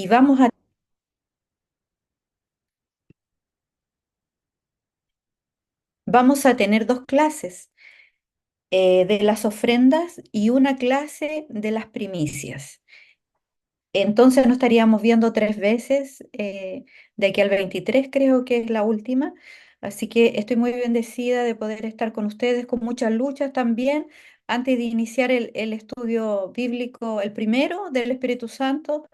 y vamos a tener dos clases de las ofrendas y una clase de las primicias. Entonces nos estaríamos viendo tres veces, de aquí al 23 creo que es la última. Así que estoy muy bendecida de poder estar con ustedes, con muchas luchas también. Antes de iniciar el estudio bíblico, el primero del Espíritu Santo,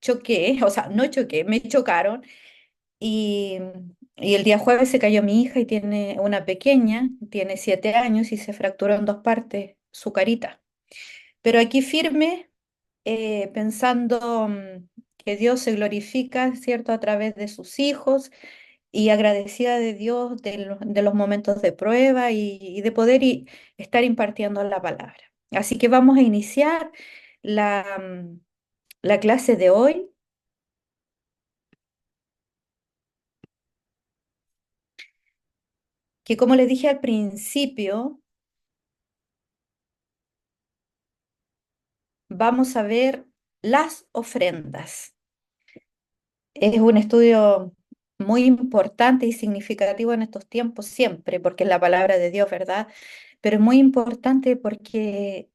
choqué, o sea, no choqué, me chocaron. Y, y el día jueves se cayó mi hija y tiene una pequeña, tiene 7 años y se fracturó en dos partes su carita. Pero aquí firme, pensando que Dios se glorifica, ¿cierto?, a través de sus hijos y agradecida de Dios de los momentos de prueba y de poder estar impartiendo la palabra. Así que vamos a iniciar la clase de hoy, que como les dije al principio, vamos a ver las ofrendas. Es un estudio muy importante y significativo en estos tiempos siempre, porque es la palabra de Dios, ¿verdad? Pero es muy importante porque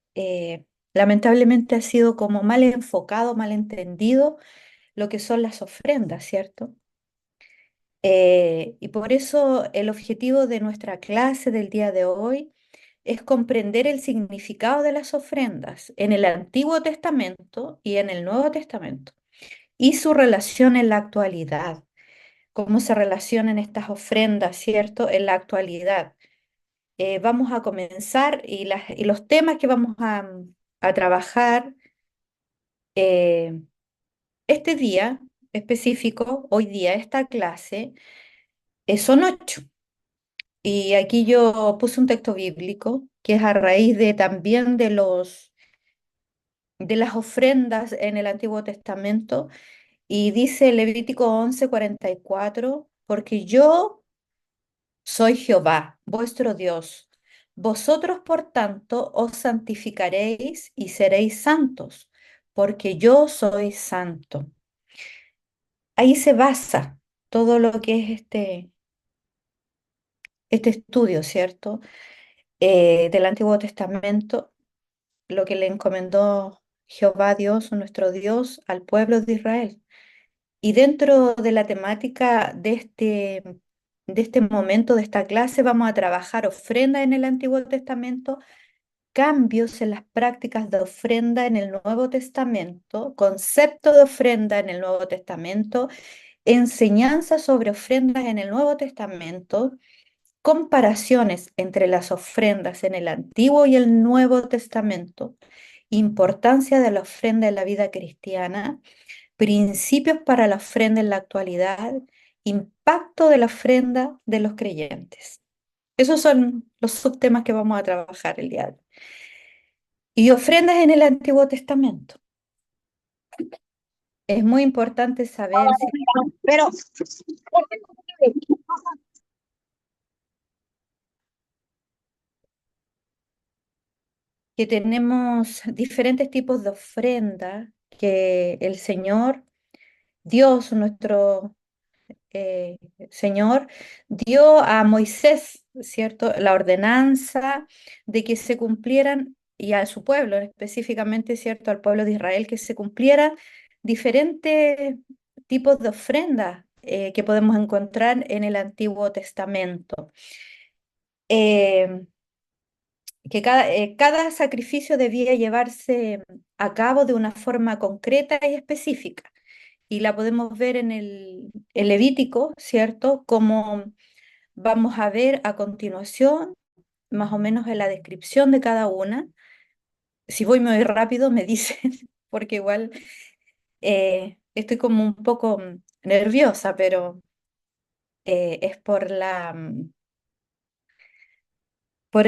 lamentablemente ha sido como mal enfocado, mal entendido lo que son las ofrendas, ¿cierto? Y por eso el objetivo de nuestra clase del día de hoy es comprender el significado de las ofrendas en el Antiguo Testamento y en el Nuevo Testamento y su relación en la actualidad, cómo se relacionan estas ofrendas, ¿cierto?, en la actualidad. Vamos a comenzar y los temas que vamos a trabajar eh, este día específico, hoy día, esta clase, son 8. Y aquí yo puse un texto bíblico que es a raíz de también de las ofrendas en el Antiguo Testamento. Y dice Levítico 11:44, porque yo soy Jehová, vuestro Dios. Vosotros, por tanto, os santificaréis y seréis santos, porque yo soy santo. Ahí se basa todo lo que es este estudio, ¿cierto? Del Antiguo Testamento, lo que le encomendó Jehová Dios, nuestro Dios, al pueblo de Israel. Y dentro de la temática de este momento, de esta clase, vamos a trabajar ofrenda en el Antiguo Testamento, cambios en las prácticas de ofrenda en el Nuevo Testamento, concepto de ofrenda en el Nuevo Testamento, enseñanza sobre ofrendas en el Nuevo Testamento, comparaciones entre las ofrendas en el Antiguo y el Nuevo Testamento, importancia de la ofrenda en la vida cristiana, principios para la ofrenda en la actualidad, impacto de la ofrenda de los creyentes. Esos son los subtemas que vamos a trabajar el día de hoy. Y ofrendas en el Antiguo Testamento. Es muy importante saber Pero, que tenemos diferentes tipos de ofrenda que el Señor, Dios, nuestro Señor, dio a Moisés, ¿cierto?, la ordenanza de que se cumplieran, y a su pueblo específicamente, ¿cierto?, al pueblo de Israel, que se cumplieran diferentes tipos de ofrendas que podemos encontrar en el Antiguo Testamento. Eh, que cada sacrificio debía llevarse a cabo de una forma concreta y específica. Y la podemos ver en el Levítico, ¿cierto? Como vamos a ver a continuación, más o menos en la descripción de cada una. Si voy muy rápido, me dicen, porque igual estoy como un poco nerviosa, pero es por, por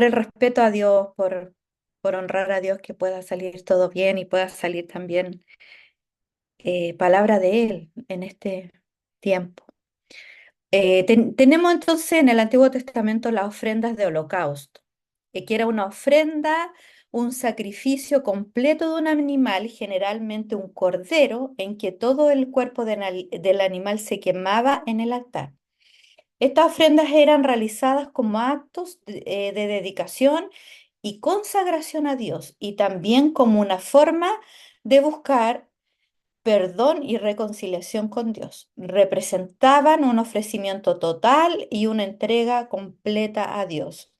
el respeto a Dios, por honrar a Dios, que pueda salir todo bien y pueda salir también palabra de Él en este tiempo. Tenemos entonces en el Antiguo Testamento las ofrendas de holocausto, que era una ofrenda un sacrificio completo de un animal, generalmente un cordero, en que todo el cuerpo del animal se quemaba en el altar. Estas ofrendas eran realizadas como actos de dedicación y consagración a Dios, y también como una forma de buscar perdón y reconciliación con Dios. Representaban un ofrecimiento total y una entrega completa a Dios.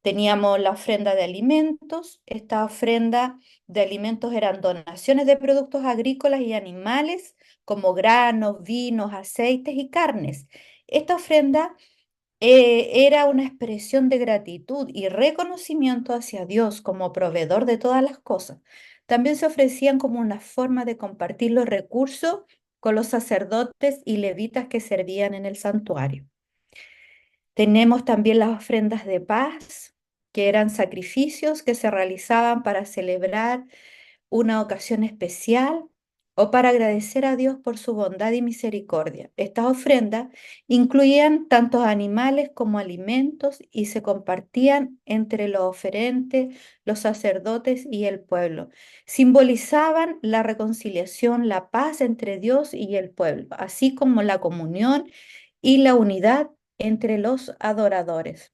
Teníamos la ofrenda de alimentos. Esta ofrenda de alimentos eran donaciones de productos agrícolas y animales, como granos, vinos, aceites y carnes. Esta ofrenda era una expresión de gratitud y reconocimiento hacia Dios como proveedor de todas las cosas. También se ofrecían como una forma de compartir los recursos con los sacerdotes y levitas que servían en el santuario. Tenemos también las ofrendas de paz, que eran sacrificios que se realizaban para celebrar una ocasión especial o para agradecer a Dios por su bondad y misericordia. Estas ofrendas incluían tanto animales como alimentos y se compartían entre los oferentes, los sacerdotes y el pueblo. Simbolizaban la reconciliación, la paz entre Dios y el pueblo, así como la comunión y la unidad entre los adoradores.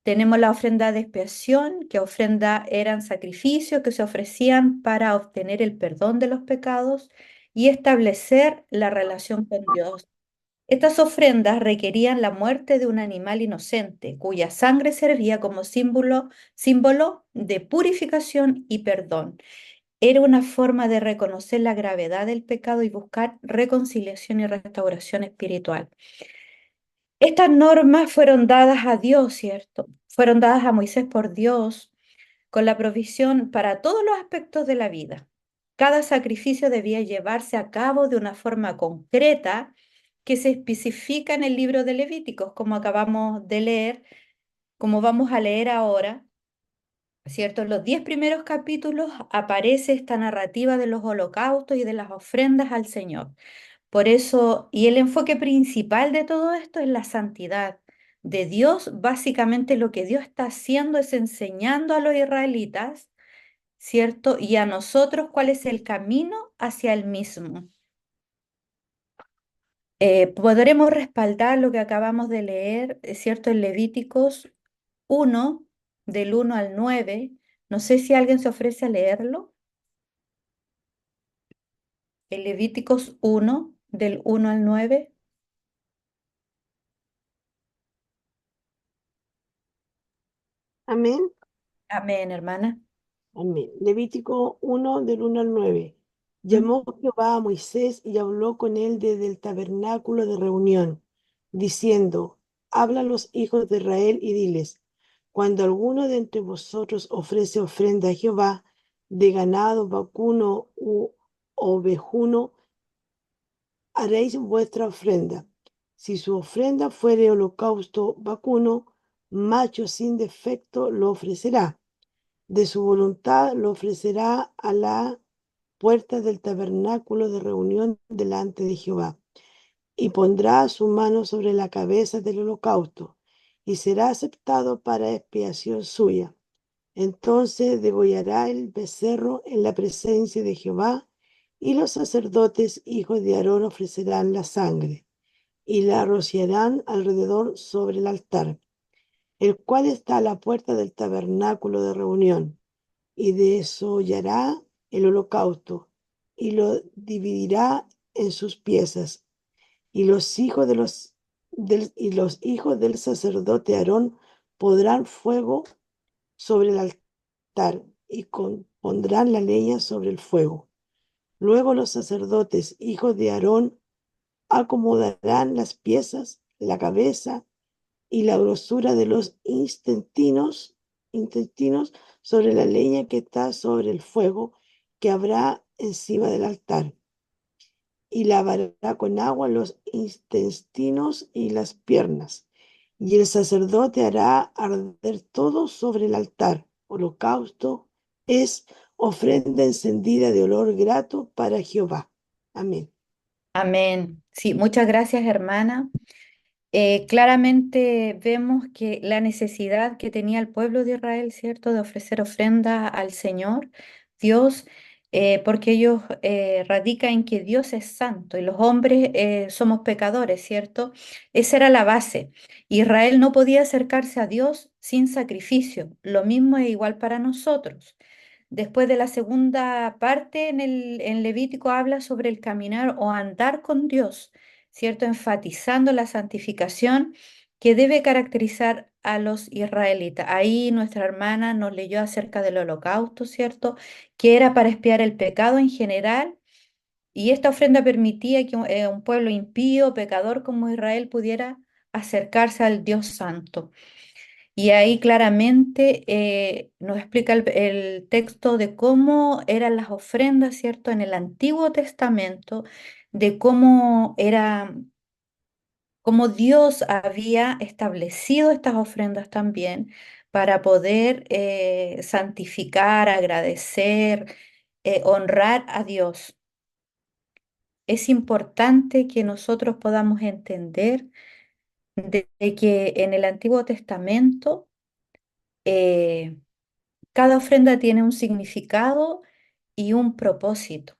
Tenemos la ofrenda de expiación, que ofrenda eran sacrificios que se ofrecían para obtener el perdón de los pecados y establecer la relación con Dios. Estas ofrendas requerían la muerte de un animal inocente, cuya sangre servía como símbolo de purificación y perdón. Era una forma de reconocer la gravedad del pecado y buscar reconciliación y restauración espiritual. Estas normas fueron dadas a Dios, ¿cierto? Fueron dadas a Moisés por Dios con la provisión para todos los aspectos de la vida. Cada sacrificio debía llevarse a cabo de una forma concreta que se especifica en el libro de Levíticos, como acabamos de leer, como vamos a leer ahora, ¿cierto? En los 10 primeros capítulos aparece esta narrativa de los holocaustos y de las ofrendas al Señor. Por eso, y el enfoque principal de todo esto es la santidad de Dios. Básicamente lo que Dios está haciendo es enseñando a los israelitas, ¿cierto? Y a nosotros cuál es el camino hacia el mismo. Podremos respaldar lo que acabamos de leer, ¿cierto? En Levíticos 1, del 1 al 9. No sé si alguien se ofrece a leerlo. En Levíticos 1, del 1 al 9. Amén. Amén, hermana. Amén. Levítico 1 del 1 al 9. ¿Mm? Llamó Jehová a Moisés y habló con él desde el tabernáculo de reunión, diciendo, habla a los hijos de Israel y diles, cuando alguno de entre vosotros ofrece ofrenda a Jehová de ganado vacuno u ovejuno, haréis vuestra ofrenda. Si su ofrenda fuere holocausto vacuno, macho sin defecto lo ofrecerá. De su voluntad lo ofrecerá a la puerta del tabernáculo de reunión delante de Jehová, y pondrá su mano sobre la cabeza del holocausto, y será aceptado para expiación suya. Entonces degollará el becerro en la presencia de Jehová, y los sacerdotes hijos de Aarón ofrecerán la sangre, y la rociarán alrededor sobre el altar, el cual está a la puerta del tabernáculo de reunión, y desollará el holocausto, y lo dividirá en sus piezas, y los hijos del sacerdote Aarón pondrán fuego sobre el altar y pondrán la leña sobre el fuego. Luego los sacerdotes, hijos de Aarón, acomodarán las piezas, la cabeza y la grosura de los intestinos sobre la leña que está sobre el fuego que habrá encima del altar, y lavará con agua los intestinos y las piernas. Y el sacerdote hará arder todo sobre el altar. Holocausto es ofrenda encendida de olor grato para Jehová. Amén. Amén. Sí, muchas gracias, hermana. Claramente vemos que la necesidad que tenía el pueblo de Israel, ¿cierto?, de ofrecer ofrenda al Señor, Dios, porque ellos radican en que Dios es santo y los hombres somos pecadores, ¿cierto? Esa era la base. Israel no podía acercarse a Dios sin sacrificio. Lo mismo es igual para nosotros. Después de la segunda parte en Levítico habla sobre el caminar o andar con Dios, ¿cierto? Enfatizando la santificación que debe caracterizar a los israelitas. Ahí nuestra hermana nos leyó acerca del holocausto, ¿cierto? Que era para expiar el pecado en general y esta ofrenda permitía que un pueblo impío, pecador como Israel pudiera acercarse al Dios santo. Y ahí claramente nos explica el texto de cómo eran las ofrendas, ¿cierto? En el Antiguo Testamento, de cómo era, cómo Dios había establecido estas ofrendas también para poder santificar, agradecer, honrar a Dios. Es importante que nosotros podamos entender de que en el Antiguo Testamento, eh, cada ofrenda tiene un significado y un propósito.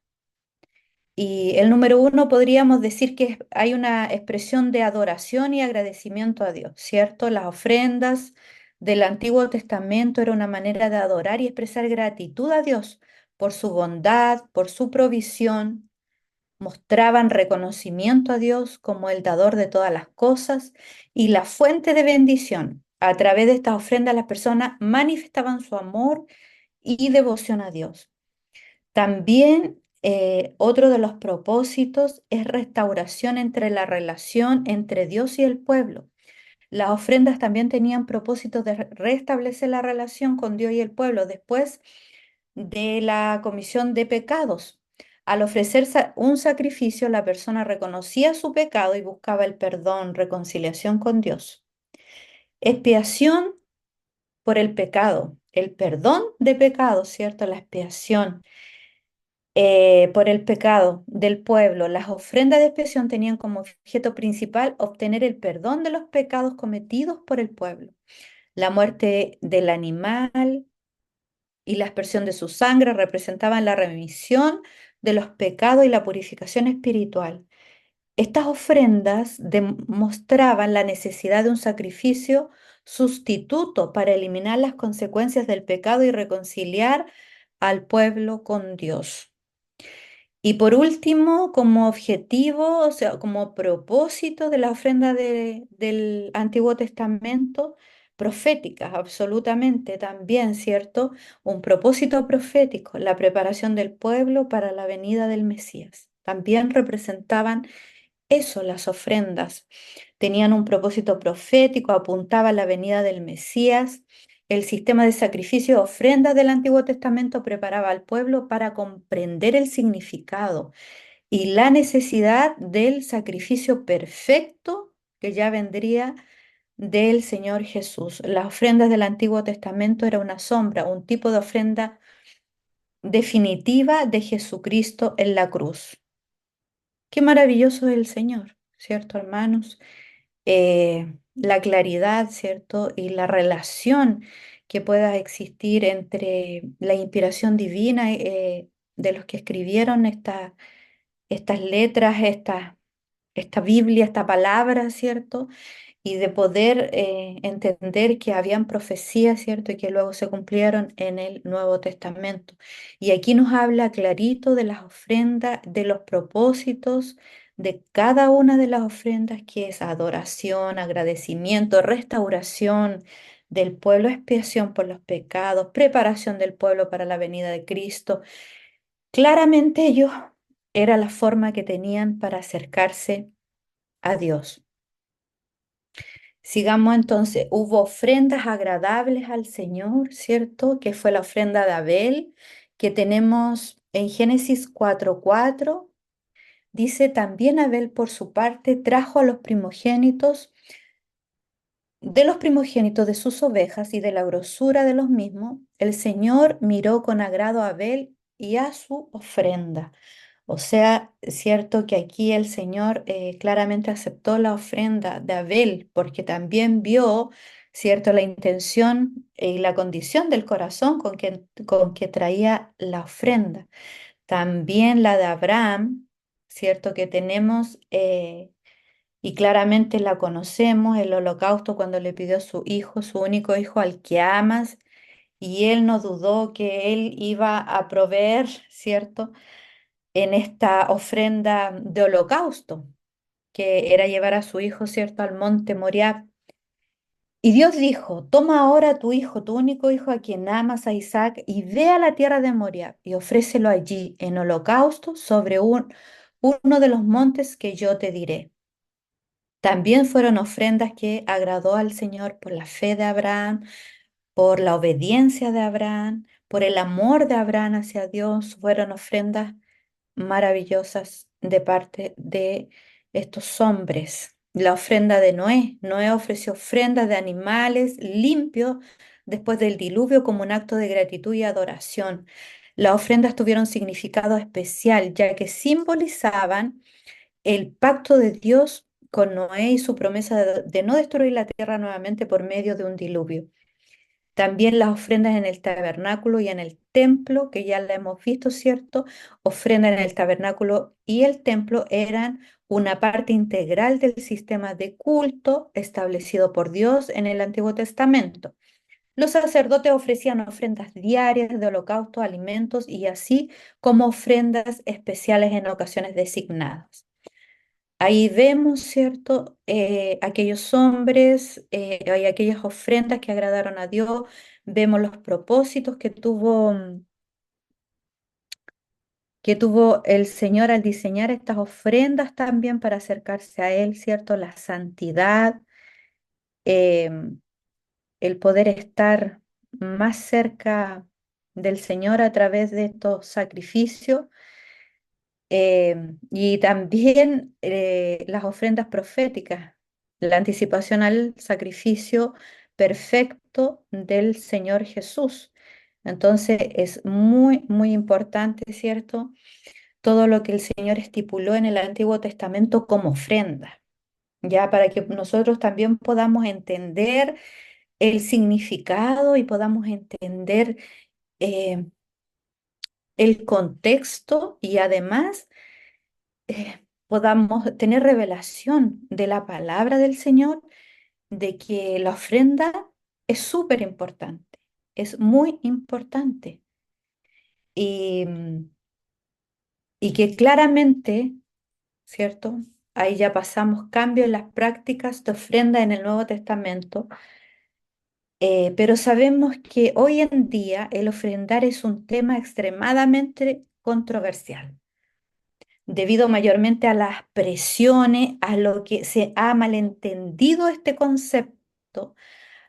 Y el número uno podríamos decir que hay una expresión de adoración y agradecimiento a Dios, ¿cierto? Las ofrendas del Antiguo Testamento era una manera de adorar y expresar gratitud a Dios por su bondad, por su provisión. Mostraban reconocimiento a Dios como el dador de todas las cosas y la fuente de bendición. A través de estas ofrendas las personas manifestaban su amor y devoción a Dios. También otro de los propósitos es restauración entre la relación entre Dios y el pueblo. Las ofrendas también tenían propósito de restablecer la relación con Dios y el pueblo después de la comisión de pecados. Al ofrecer un sacrificio, la persona reconocía su pecado y buscaba el perdón, reconciliación con Dios. Expiación por el pecado, el perdón de pecados, ¿cierto? La expiación por el pecado del pueblo. Las ofrendas de expiación tenían como objeto principal obtener el perdón de los pecados cometidos por el pueblo. La muerte del animal y la aspersión de su sangre representaban la remisión de los pecados y la purificación espiritual. Estas ofrendas demostraban la necesidad de un sacrificio sustituto para eliminar las consecuencias del pecado y reconciliar al pueblo con Dios. Y por último, como objetivo, o sea, como propósito de la ofrenda del Antiguo Testamento, proféticas, absolutamente también, ¿cierto? Un propósito profético, la preparación del pueblo para la venida del Mesías. También representaban eso, las ofrendas. Tenían un propósito profético, apuntaba a la venida del Mesías. El sistema de sacrificio y ofrendas del Antiguo Testamento preparaba al pueblo para comprender el significado y la necesidad del sacrificio perfecto que ya vendría del Señor Jesús. Las ofrendas del Antiguo Testamento era una sombra, un tipo de ofrenda definitiva de Jesucristo en la cruz. Qué maravilloso es el Señor, ¿cierto, hermanos? La claridad, ¿cierto? Y la relación que pueda existir entre la inspiración divina de los que escribieron estas letras, esta Biblia, esta palabra, ¿cierto? Y de poder entender que habían profecías, ¿cierto? Y que luego se cumplieron en el Nuevo Testamento. Y aquí nos habla clarito de las ofrendas, de los propósitos de cada una de las ofrendas, que es adoración, agradecimiento, restauración del pueblo, expiación por los pecados, preparación del pueblo para la venida de Cristo. Claramente ellos era la forma que tenían para acercarse a Dios. Sigamos entonces, hubo ofrendas agradables al Señor, ¿cierto? Que fue la ofrenda de Abel, que tenemos en Génesis 4:4. Dice, también Abel por su parte trajo a los primogénitos de sus ovejas y de la grosura de los mismos. El Señor miró con agrado a Abel y a su ofrenda. O sea, es cierto que aquí el Señor claramente aceptó la ofrenda de Abel porque también vio, cierto, la intención y la condición del corazón con que traía la ofrenda. También la de Abraham, cierto, que tenemos y claramente la conocemos, el holocausto cuando le pidió a su hijo, su único hijo al que amas, y él no dudó que él iba a proveer, cierto, en esta ofrenda de holocausto, que era llevar a su hijo, cierto, al monte Moriah. Y Dios dijo, toma ahora a tu hijo, tu único hijo a quien amas, a Isaac, y ve a la tierra de Moriah y ofrécelo allí en holocausto sobre uno de los montes que yo te diré. También fueron ofrendas que agradó al Señor por la fe de Abraham, por la obediencia de Abraham, por el amor de Abraham hacia Dios. Fueron ofrendas maravillosas de parte de estos hombres. La ofrenda de Noé. Noé ofreció ofrendas de animales limpios después del diluvio como un acto de gratitud y adoración. Las ofrendas tuvieron significado especial, ya que simbolizaban el pacto de Dios con Noé y su promesa de no destruir la tierra nuevamente por medio de un diluvio. También las ofrendas en el tabernáculo y en el templo, que ya la hemos visto, ¿cierto? Ofrendas en el tabernáculo y el templo eran una parte integral del sistema de culto establecido por Dios en el Antiguo Testamento. Los sacerdotes ofrecían ofrendas diarias de holocausto, alimentos y así como ofrendas especiales en ocasiones designadas. Ahí vemos, ¿cierto? Aquellos hombres, hay aquellas ofrendas que agradaron a Dios, vemos los propósitos que tuvo el Señor al diseñar estas ofrendas también para acercarse a Él, ¿cierto? La santidad, em, el poder estar más cerca del Señor a través de estos sacrificios. Y también las ofrendas proféticas, la anticipación al sacrificio perfecto del Señor Jesús. Entonces es muy, muy importante, ¿cierto? Todo lo que el Señor estipuló en el Antiguo Testamento como ofrenda, ya para que nosotros también podamos entender el significado y podamos entender eh, el contexto y además podamos tener revelación de la palabra del Señor, de que la ofrenda es súper importante, es muy importante y, y que claramente, ¿cierto? Ahí ya pasamos cambio en las prácticas de ofrenda en el Nuevo Testamento, pero sabemos que hoy en día el ofrendar es un tema extremadamente controversial debido mayormente a las presiones, a lo que se ha malentendido este concepto,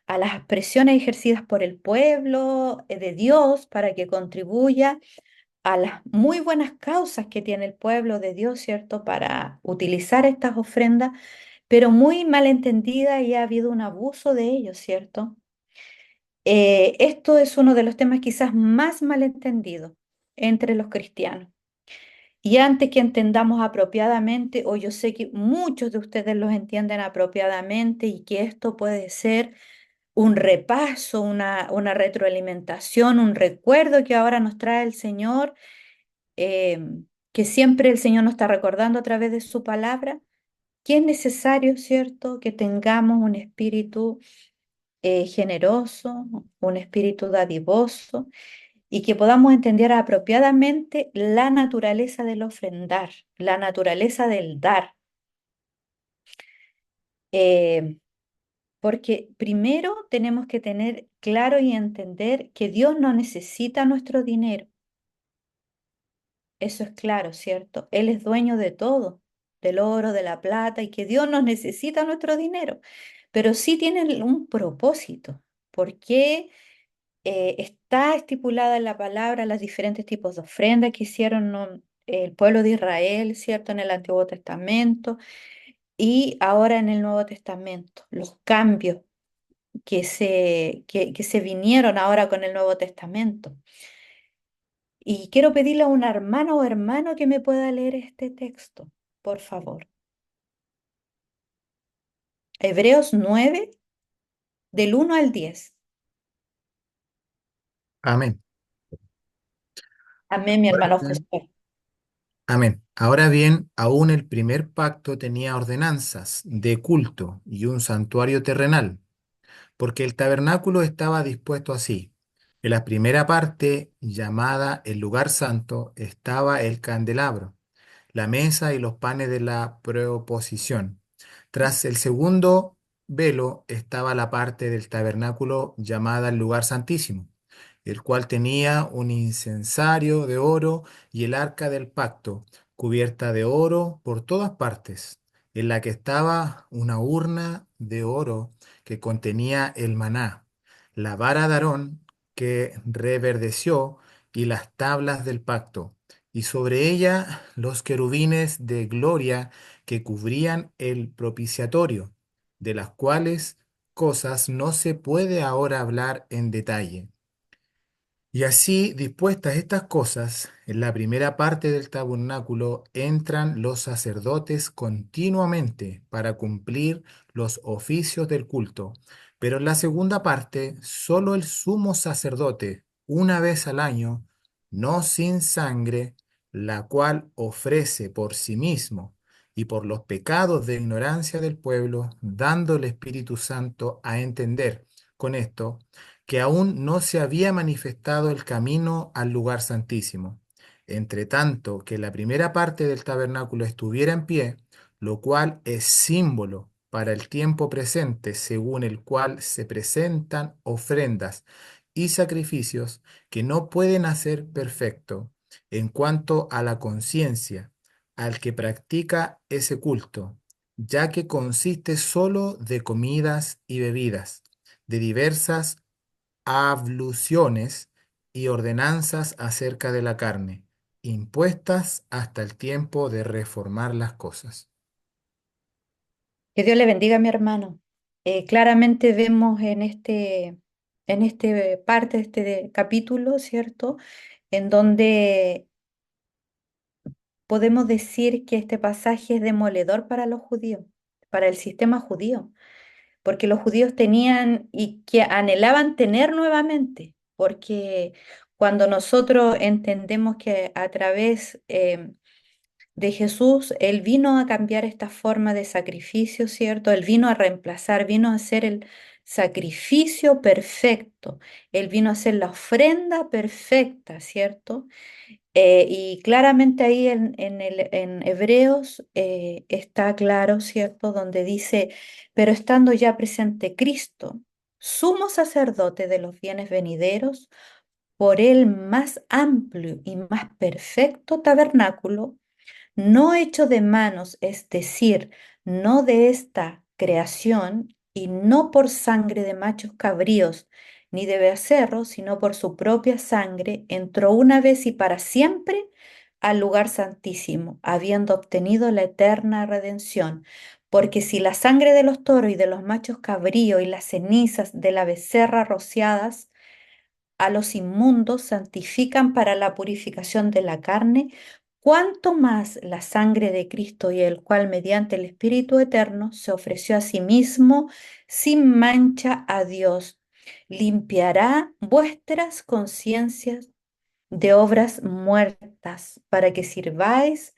a las presiones ejercidas por el pueblo de Dios para que contribuya a las muy buenas causas que tiene el pueblo de Dios, ¿cierto? Para utilizar estas ofrendas, pero muy malentendida y ha habido un abuso de ellos, ¿cierto? Esto es uno de los temas quizás más malentendidos entre los cristianos. Y antes que entendamos apropiadamente, o yo sé que muchos de ustedes los entienden apropiadamente y que esto puede ser un repaso, una retroalimentación, un recuerdo que ahora nos trae el Señor, eh, que siempre el Señor nos está recordando a través de su palabra, que es necesario, ¿cierto?, que tengamos un espíritu generoso, un espíritu dadivoso y que podamos entender apropiadamente la naturaleza del ofrendar, la naturaleza del dar. Eh, Porque primero tenemos que tener claro y entender que Dios no necesita nuestro dinero. Eso es claro, ¿cierto? Él es dueño de todo, del oro, de la plata, y que Dios no necesita nuestro dinero. Pero sí tiene un propósito. Porque está estipulada en la palabra los diferentes tipos de ofrendas que hicieron, ¿no?, el pueblo de Israel, ¿cierto? En el Antiguo Testamento y ahora en el Nuevo Testamento, los cambios que se vinieron ahora con el Nuevo Testamento. Y quiero pedirle a una hermana o hermano que me pueda leer este texto, por favor. Hebreos 9 del 1 al 10. Amén. Amén, mi Ahora hermano bien, Josué. amén. Ahora bien, aún el primer pacto tenía ordenanzas de culto y un santuario terrenal, porque el tabernáculo estaba dispuesto así. En la primera parte, llamada el lugar santo, estaba el candelabro, la mesa y los panes de la proposición. Tras el segundo velo estaba la parte del tabernáculo llamada el lugar santísimo, el cual tenía un incensario de oro y el arca del pacto, cubierta de oro por todas partes, en la que estaba una urna de oro que contenía el maná, la vara de Aarón que reverdeció y las tablas del pacto, y sobre ella los querubines de gloria que cubrían el propiciatorio, de las cuales cosas no se puede ahora hablar en detalle. Y así, dispuestas estas cosas, en la primera parte del tabernáculo entran los sacerdotes continuamente para cumplir los oficios del culto, pero en la segunda parte, solo el sumo sacerdote, una vez al año, no sin sangre, la cual ofrece por sí mismo y por los pecados de ignorancia del pueblo, dando el Espíritu Santo a entender con esto que aún no se había manifestado el camino al lugar santísimo. Entre tanto que la primera parte del tabernáculo estuviera en pie, lo cual es símbolo para el tiempo presente, según el cual se presentan ofrendas y sacrificios que no pueden hacer perfecto en cuanto a la conciencia al que practica ese culto, ya que consiste sólo de comidas y bebidas, de diversas abluciones y ordenanzas acerca de la carne, impuestas hasta el tiempo de reformar las cosas. Que Dios le bendiga, mi hermano. Claramente vemos en este parte de este capítulo, ¿cierto? En donde podemos decir que este pasaje es demoledor para los judíos, para el sistema judío, porque los judíos tenían y que anhelaban tener nuevamente, porque cuando nosotros entendemos que a través de Jesús, Él vino a cambiar esta forma de sacrificio, ¿cierto? Él vino a reemplazar, vino a ser el sacrificio perfecto, Él vino a ser la ofrenda perfecta, ¿cierto? Y claramente ahí en Hebreos está claro, ¿cierto? Donde dice, pero estando ya presente Cristo, sumo sacerdote de los bienes venideros, por el más amplio y más perfecto tabernáculo, no hecho de manos, es decir, no de esta creación, y no por sangre de machos cabríos, ni de becerros, sino por su propia sangre, entró una vez y para siempre al lugar santísimo, habiendo obtenido la eterna redención. Porque si la sangre de los toros y de los machos cabríos y las cenizas de la becerra rociadas a los inmundos santifican para la purificación de la carne, cuanto más la sangre de Cristo, y el cual mediante el Espíritu Eterno se ofreció a sí mismo sin mancha a Dios, limpiará vuestras conciencias de obras muertas para que sirváis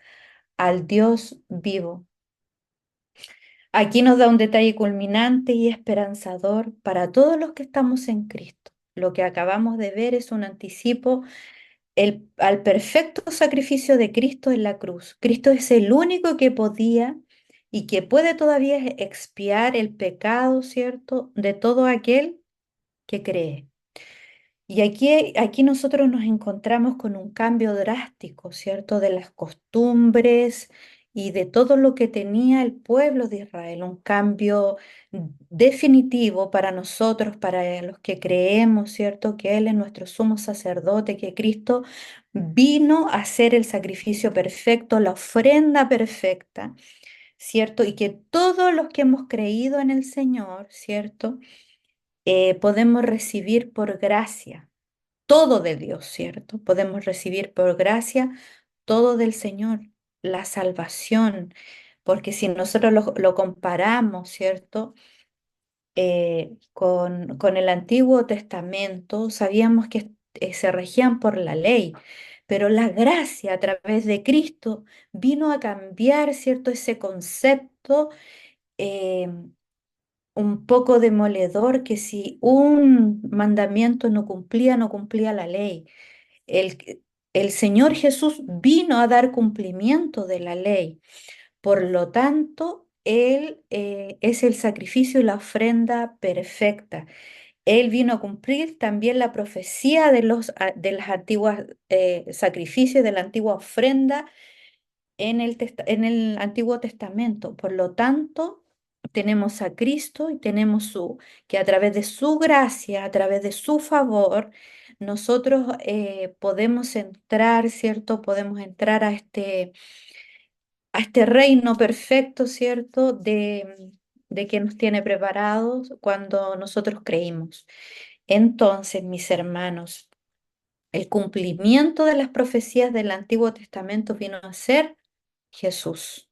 al Dios vivo. Aquí nos da un detalle culminante y esperanzador para todos los que estamos en Cristo. Lo que acabamos de ver es un anticipo al perfecto sacrificio de Cristo en la cruz. Cristo es el único que podía y que puede todavía expiar el pecado, ¿cierto?, de todo aquel que cree. Y aquí nosotros nos encontramos con un cambio drástico, ¿cierto? De las costumbres y de todo lo que tenía el pueblo de Israel, un cambio definitivo para nosotros, para los que creemos, ¿cierto? Que Él es nuestro sumo sacerdote, que Cristo vino a hacer el sacrificio perfecto, la ofrenda perfecta, ¿cierto? Y que todos los que hemos creído en el Señor, ¿cierto? Podemos recibir por gracia todo de Dios, ¿cierto? Podemos recibir por gracia todo del Señor, la salvación, porque si nosotros lo comparamos, ¿cierto? Con el Antiguo Testamento, sabíamos que se regían por la ley, pero la gracia a través de Cristo vino a cambiar, ¿cierto? Ese concepto eh, un poco demoledor que si un mandamiento no cumplía, no cumplía la ley. El, el Señor Jesús vino a dar cumplimiento de la ley. Por lo tanto, Él es el sacrificio y la ofrenda perfecta. Él vino a cumplir también la profecía de las antiguas sacrificios, de la antigua ofrenda en el Antiguo Testamento. Por lo tanto, tenemos a Cristo y tenemos que a través de su gracia, a través de su favor, nosotros podemos entrar, ¿cierto? Podemos entrar a este reino perfecto, ¿cierto? De que nos tiene preparados cuando nosotros creímos. Entonces, mis hermanos, el cumplimiento de las profecías del Antiguo Testamento vino a ser Jesús.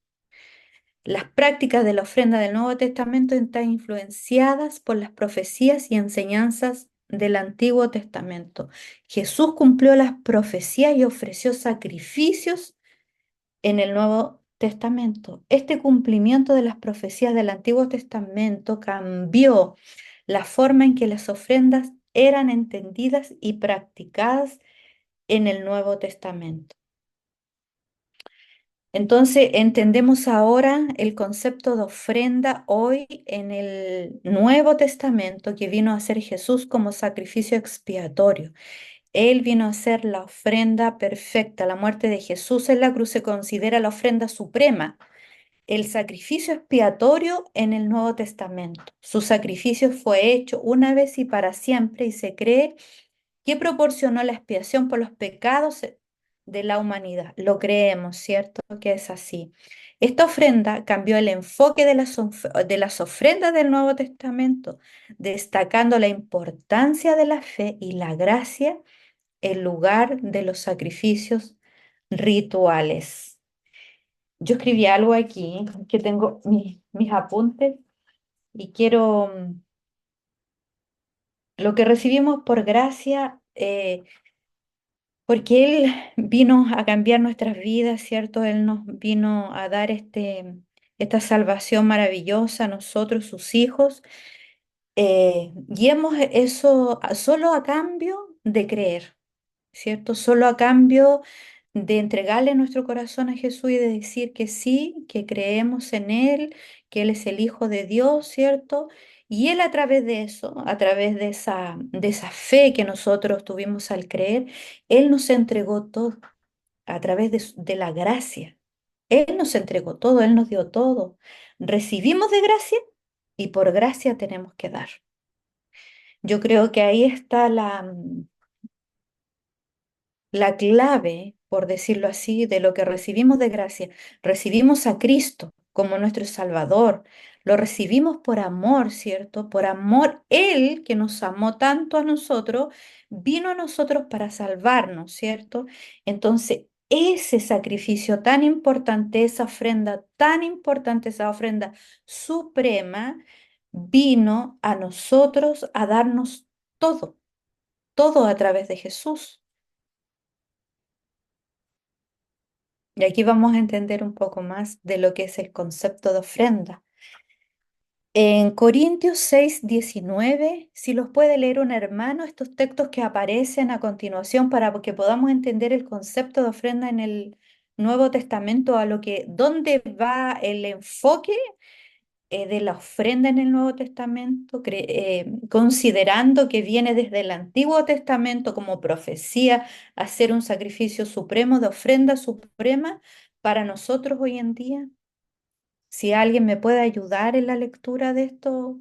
Las prácticas de la ofrenda del Nuevo Testamento están influenciadas por las profecías y enseñanzas del Antiguo Testamento. Jesús cumplió las profecías y ofreció sacrificios en el Nuevo Testamento. Este cumplimiento de las profecías del Antiguo Testamento cambió la forma en que las ofrendas eran entendidas y practicadas en el Nuevo Testamento. Entonces, entendemos ahora el concepto de ofrenda hoy en el Nuevo Testamento que vino a ser Jesús como sacrificio expiatorio. Él vino a ser la ofrenda perfecta. La muerte de Jesús en la cruz se considera la ofrenda suprema, el sacrificio expiatorio en el Nuevo Testamento. Su sacrificio fue hecho una vez y para siempre y se cree que proporcionó la expiación por los pecados de la humanidad. Lo creemos, ¿cierto? Que es así. Esta ofrenda cambió el enfoque de las ofrendas del Nuevo Testamento, destacando la importancia de la fe y la gracia en lugar de los sacrificios rituales. Yo escribí algo aquí, que tengo mis apuntes y quiero, lo que recibimos por gracia, porque Él vino a cambiar nuestras vidas, ¿cierto? Él nos vino a dar esta salvación maravillosa a nosotros, sus hijos, y hemos eso solo a cambio de creer, ¿cierto? Solo a cambio de entregarle nuestro corazón a Jesús y de decir que sí, que creemos en Él, que Él es el Hijo de Dios, ¿cierto? Y Él a través de eso, a través de esa fe que nosotros tuvimos al creer, Él nos entregó todo a través de la gracia. Él nos entregó todo, Él nos dio todo. Recibimos de gracia y por gracia tenemos que dar. Yo creo que ahí está la clave, por decirlo así, de lo que recibimos de gracia. Recibimos a Cristo como nuestro Salvador. Lo recibimos por amor, ¿cierto? Por amor, Él que nos amó tanto a nosotros, vino a nosotros para salvarnos, ¿cierto? Entonces, ese sacrificio tan importante, esa ofrenda tan importante, esa ofrenda suprema, vino a nosotros a darnos todo, todo a través de Jesús. Y aquí vamos a entender un poco más de lo que es el concepto de ofrenda. En Corintios 6:19, si los puede leer un hermano, estos textos que aparecen a continuación para que podamos entender el concepto de ofrenda en el Nuevo Testamento, dónde va el enfoque de la ofrenda en el Nuevo Testamento, considerando que viene desde el Antiguo Testamento como profecía a ser un sacrificio supremo de ofrenda suprema para nosotros hoy en día. Si alguien me puede ayudar en la lectura de estos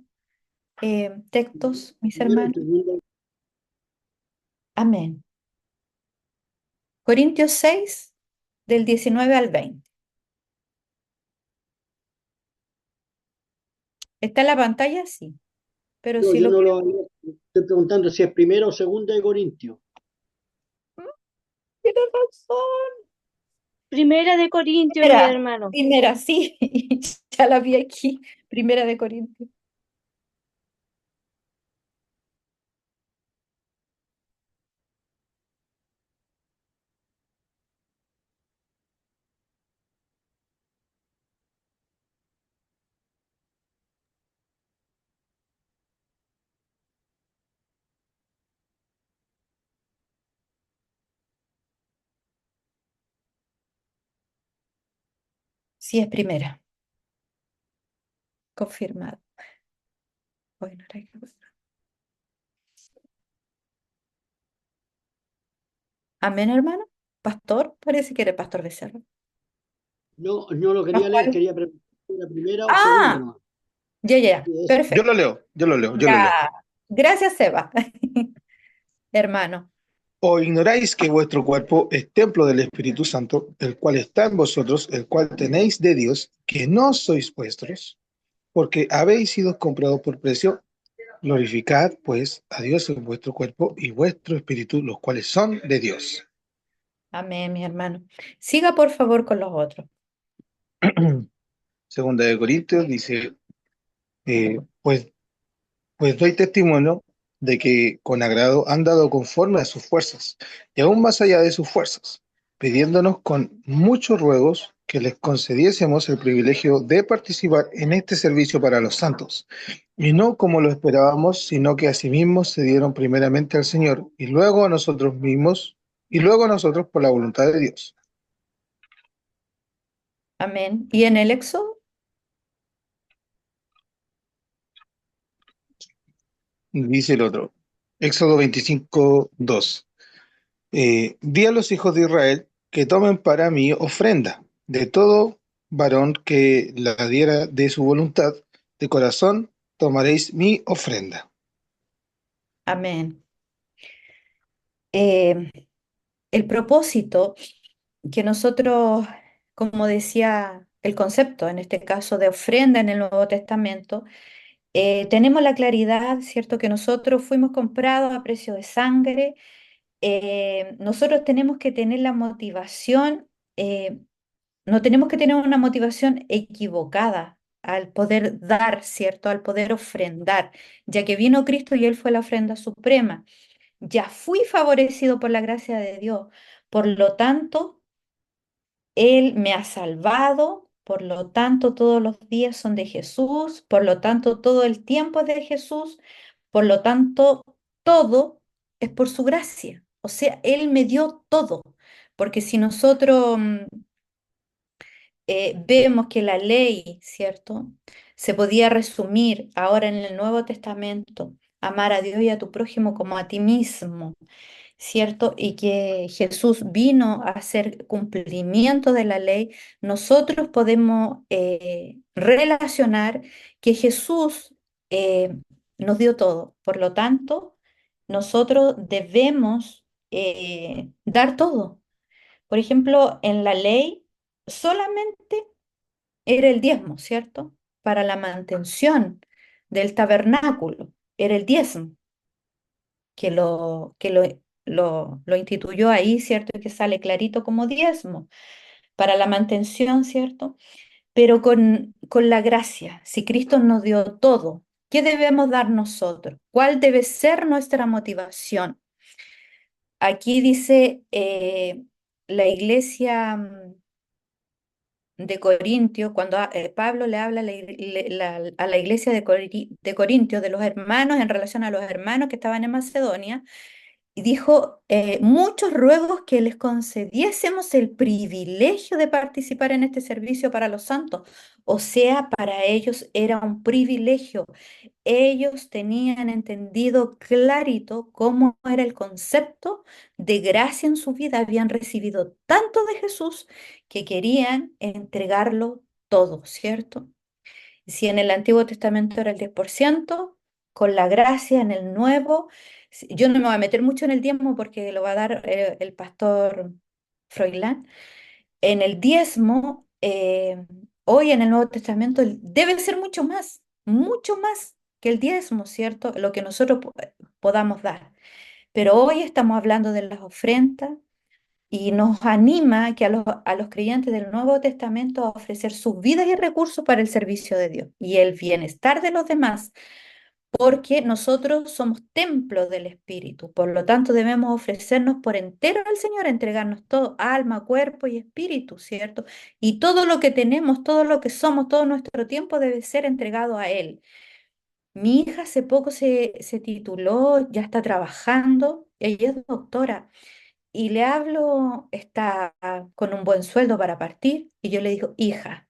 textos, mis Primero y hermanos. segundo, Amén. Corintios 6, del 19 al 20. ¿Está en la pantalla? Sí, pero no, si yo lo no quiero, lo había, estoy preguntando si es primero o segundo de Corintios. Tienes razón. Primera de Corintios, mi Primera, hermano. primera, sí, ya la vi aquí. Primera de Corintios. Sí, es primera. Confirmado. Bueno, amén, hermano. Pastor, parece que eres pastor Becerro. No, no lo quería leer, Pascual. quería preguntar si era primera o segunda Ah, nomás. ya, ya, ya. Sí, eso. Yo Perfecto. lo leo, yo lo leo, yo lo leo. Ya. Gracias, Seba. Hermano. ¿O ignoráis que vuestro cuerpo es templo del Espíritu Santo, el cual está en vosotros, el cual tenéis de Dios, que no sois vuestros, porque habéis sido comprados por precio? Glorificad, pues, a Dios en vuestro cuerpo y vuestro espíritu, los cuales son de Dios. Amén, mi hermano. Siga, por favor, con los otros. Segunda de Corintios dice, pues doy testimonio de que con agrado han dado conforme a sus fuerzas, y aún más allá de sus fuerzas, pidiéndonos con muchos ruegos que les concediésemos el privilegio de participar en este servicio para los santos, y no como lo esperábamos, sino que asimismo se dieron primeramente al Señor, y luego a nosotros mismos, y luego a nosotros por la voluntad de Dios. Amén. ¿Y en el Éxodo? Dice el otro, Éxodo 25:2. Di a los hijos de Israel que tomen para mí ofrenda de todo varón que la diera de su voluntad, de corazón tomaréis mi ofrenda. Amén. Eh, el propósito que nosotros, como decía el concepto, en este caso de ofrenda en el Nuevo Testamento, tenemos la claridad, ¿cierto?, que nosotros fuimos comprados a precio de sangre. Nosotros tenemos que tener la motivación, no tenemos que tener una motivación equivocada al poder dar, ¿cierto?, al poder ofrendar, ya que vino Cristo y Él fue la ofrenda suprema. Ya fui favorecido por la gracia de Dios. Por lo tanto, Él me ha salvado. Por lo tanto, todos los días son de Jesús. Por lo tanto, todo el tiempo es de Jesús. Por lo tanto, todo es por su gracia. O sea, Él me dio todo. Porque si nosotros vemos que la ley, ¿cierto? Se podía resumir ahora en el Nuevo Testamento, amar a Dios y a tu prójimo como a ti mismo, ¿cierto? Y que Jesús vino a hacer cumplimiento de la ley. Nosotros podemos relacionar que Jesús nos dio todo. Por lo tanto, nosotros debemos dar todo. Por ejemplo, en la ley solamente era el diezmo, ¿cierto? Para la mantención del tabernáculo, era el diezmo que lo instituyó ahí, ¿cierto? Y que sale clarito como diezmo para la mantención, ¿cierto? Pero con la gracia, si Cristo nos dio todo, ¿qué debemos dar nosotros? ¿Cuál debe ser nuestra motivación? Aquí dice la iglesia de Corintios, cuando Pablo le habla a la iglesia de Corintios, de los hermanos, en relación a los hermanos que estaban en Macedonia, y dijo, muchos ruegos que les concediésemos el privilegio de participar en este servicio para los santos. O sea, para ellos era un privilegio. Ellos tenían entendido clarito cómo era el concepto de gracia en su vida. Habían recibido tanto de Jesús que querían entregarlo todo, ¿cierto? Si en el Antiguo Testamento era el 10%, con la gracia en el Nuevo, yo no me voy a meter mucho en el diezmo porque lo va a dar el pastor Froilán. En el diezmo, hoy en el Nuevo Testamento, debe ser mucho más que el diezmo, ¿cierto? Lo que nosotros podamos dar. Pero hoy estamos hablando de las ofrendas, y nos anima que a los creyentes del Nuevo Testamento a ofrecer sus vidas y recursos para el servicio de Dios y el bienestar de los demás, porque nosotros somos templo del Espíritu. Por lo tanto, debemos ofrecernos por entero al Señor, entregarnos todo, alma, cuerpo y espíritu, ¿cierto? Y todo lo que tenemos, todo lo que somos, todo nuestro tiempo debe ser entregado a Él. Mi hija hace poco se tituló, ya está trabajando, ella es doctora, y le hablo, está con un buen sueldo para partir, y yo le digo, hija,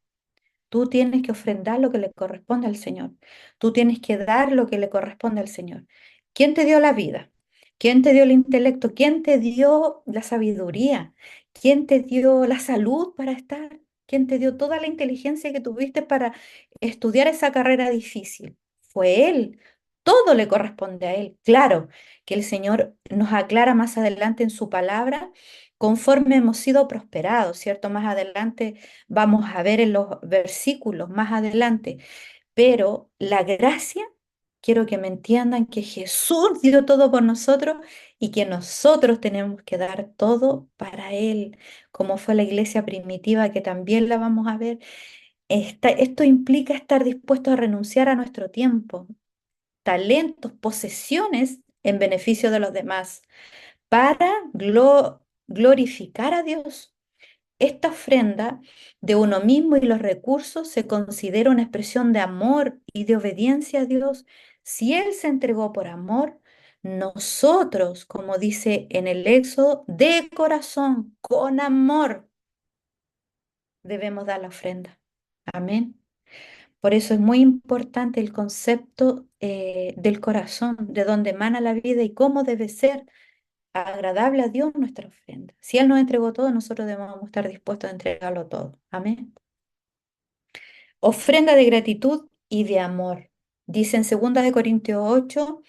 tú tienes que ofrendar lo que le corresponde al Señor. Tú tienes que dar lo que le corresponde al Señor. ¿Quién te dio la vida? ¿Quién te dio el intelecto? ¿Quién te dio la sabiduría? ¿Quién te dio la salud para estar? ¿Quién te dio toda la inteligencia que tuviste para estudiar esa carrera difícil? Fue Él. Todo le corresponde a Él. Claro que el Señor nos aclara más adelante en su palabra conforme hemos sido prosperados, ¿cierto? Más adelante vamos a ver en los versículos más adelante, pero la gracia, quiero que me entiendan que Jesús dio todo por nosotros y que nosotros tenemos que dar todo para Él, como fue la iglesia primitiva, que también la vamos a ver. Esto implica estar dispuestos a renunciar a nuestro tiempo, talentos, posesiones en beneficio de los demás, para glorificar a Dios. Esta ofrenda de uno mismo y los recursos se considera una expresión de amor y de obediencia a Dios. Si Él se entregó por amor, nosotros, como dice en el Éxodo, de corazón, con amor, debemos dar la ofrenda. Amén. Por eso es muy importante el concepto del corazón, de dónde emana la vida y cómo debe ser agradable a Dios nuestra ofrenda. Si Él nos entregó todo, nosotros debemos estar dispuestos a entregarlo todo. Amén. Ofrenda de gratitud y de amor. Dice en 2 Corintios 8,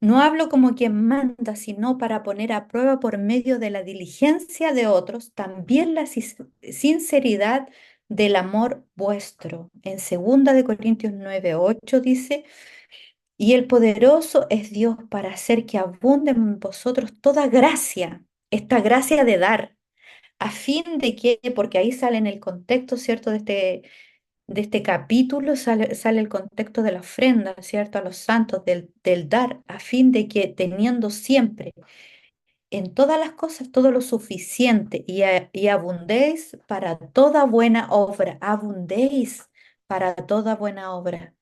no hablo como quien manda, sino para poner a prueba por medio de la diligencia de otros, también la sinceridad del amor vuestro. En 2 Corintios 9:8 dice, y el poderoso es Dios para hacer que abunde en vosotros toda gracia, esta gracia de dar, a fin de que, porque ahí sale en el contexto, ¿cierto? De este capítulo sale el contexto de la ofrenda, ¿cierto? A los santos, del dar, a fin de que teniendo siempre en todas las cosas todo lo suficiente y abundéis para toda buena obra, abundéis para toda buena obra.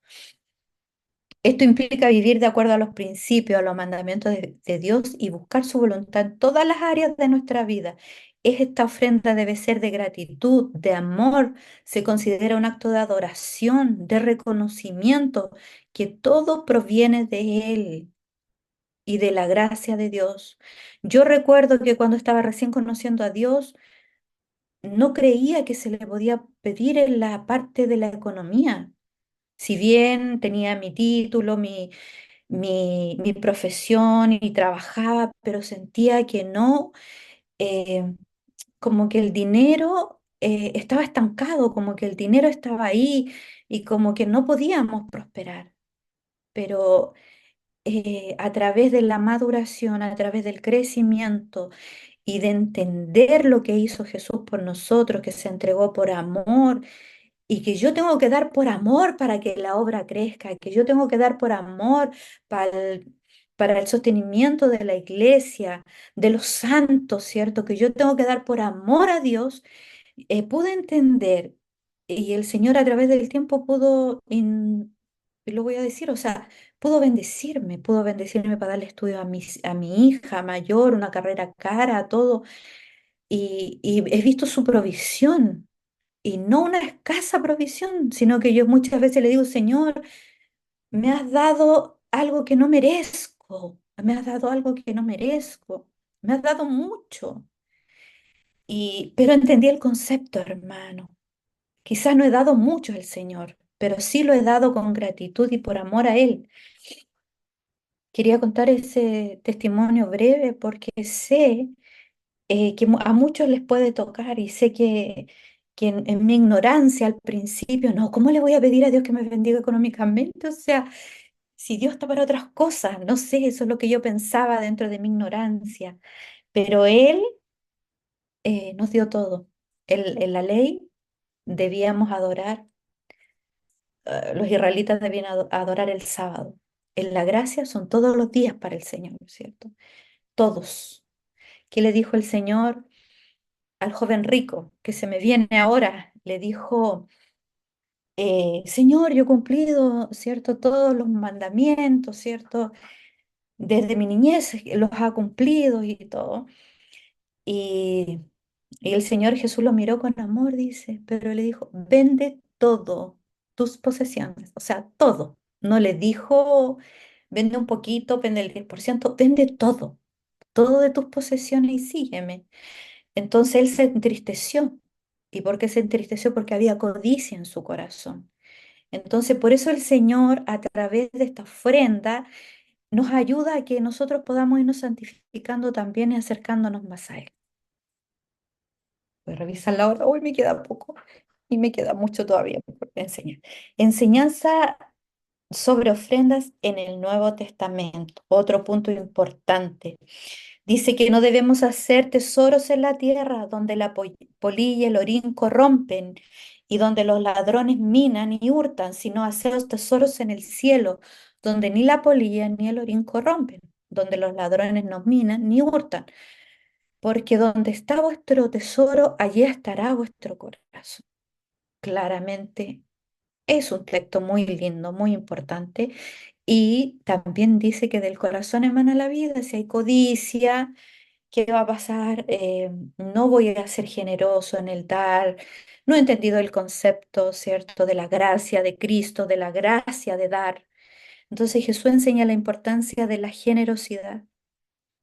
Esto implica vivir de acuerdo a los principios, a los mandamientos de Dios y buscar su voluntad en todas las áreas de nuestra vida. Esta ofrenda debe ser de gratitud, de amor, se considera un acto de adoración, de reconocimiento, que todo proviene de Él y de la gracia de Dios. Yo recuerdo que cuando estaba recién conociendo a Dios, no creía que se le podía pedir en la parte de la economía. Si bien tenía mi título, mi profesión y trabajaba, pero sentía que no, como que el dinero estaba estancado, como que el dinero estaba ahí y como que no podíamos prosperar. Pero a través de la maduración, a través del crecimiento y de entender lo que hizo Jesús por nosotros, que se entregó por amor y que yo tengo que dar por amor para que la obra crezca, que yo tengo que dar por amor para el sostenimiento de la iglesia, de los santos, ¿cierto? Que yo tengo que dar por amor a Dios, pude entender y el Señor a través del tiempo pudo, y lo voy a decir, o sea, pudo bendecirme para darle estudio a mi hija mayor, una carrera cara, todo, y he visto su provisión y no una escasa provisión, sino que yo muchas veces le digo, Señor, me has dado algo que no merezco, me has dado algo que no merezco, me has dado mucho. Pero entendí el concepto, hermano. Quizás no he dado mucho al Señor, pero sí lo he dado con gratitud y por amor a Él. Quería contar ese testimonio breve porque sé que a muchos les puede tocar y sé que en mi ignorancia al principio, no, ¿cómo le voy a pedir a Dios que me bendiga económicamente? O sea, si Dios está para otras cosas, no sé, eso es lo que yo pensaba dentro de mi ignorancia, pero Él nos dio todo. En la ley debíamos adorar, los israelitas debían adorar el sábado. En la gracia son todos los días para el Señor, ¿cierto? Todos. ¿Qué le dijo el Señor al joven rico que se me viene ahora? Le dijo, Señor, yo he cumplido, ¿cierto? Todos los mandamientos, ¿cierto? Desde mi niñez los ha cumplido y todo. Y, y el Señor Jesús lo miró con amor, dice, pero le dijo, vende todo tus posesiones, o sea, todo. No le dijo, vende un poquito, vende el 10%, vende todo, todo de tus posesiones y sígueme. Entonces él se entristeció. ¿Y por qué se entristeció? Porque había codicia en su corazón. Entonces, por eso el Señor, a través de esta ofrenda, nos ayuda a que nosotros podamos irnos santificando también y acercándonos más a Él. Voy a revisar la hora. Hoy me queda poco y me queda mucho todavía por enseñar. Enseñanza sobre ofrendas en el Nuevo Testamento. Otro punto importante. Dice que no debemos hacer tesoros en la tierra donde la polilla y el orín corrompen y donde los ladrones minan y hurtan, sino hacer los tesoros en el cielo, donde ni la polilla ni el orín corrompen, donde los ladrones no minan ni hurtan, porque donde está vuestro tesoro, allí estará vuestro corazón. Claramente es un texto muy lindo, muy importante. Y también dice que del corazón emana la vida. Si hay codicia, ¿qué va a pasar? No voy a ser generoso en el dar. No he entendido el concepto, ¿cierto? De la gracia de Cristo, de la gracia de dar. Entonces Jesús enseña la importancia de la generosidad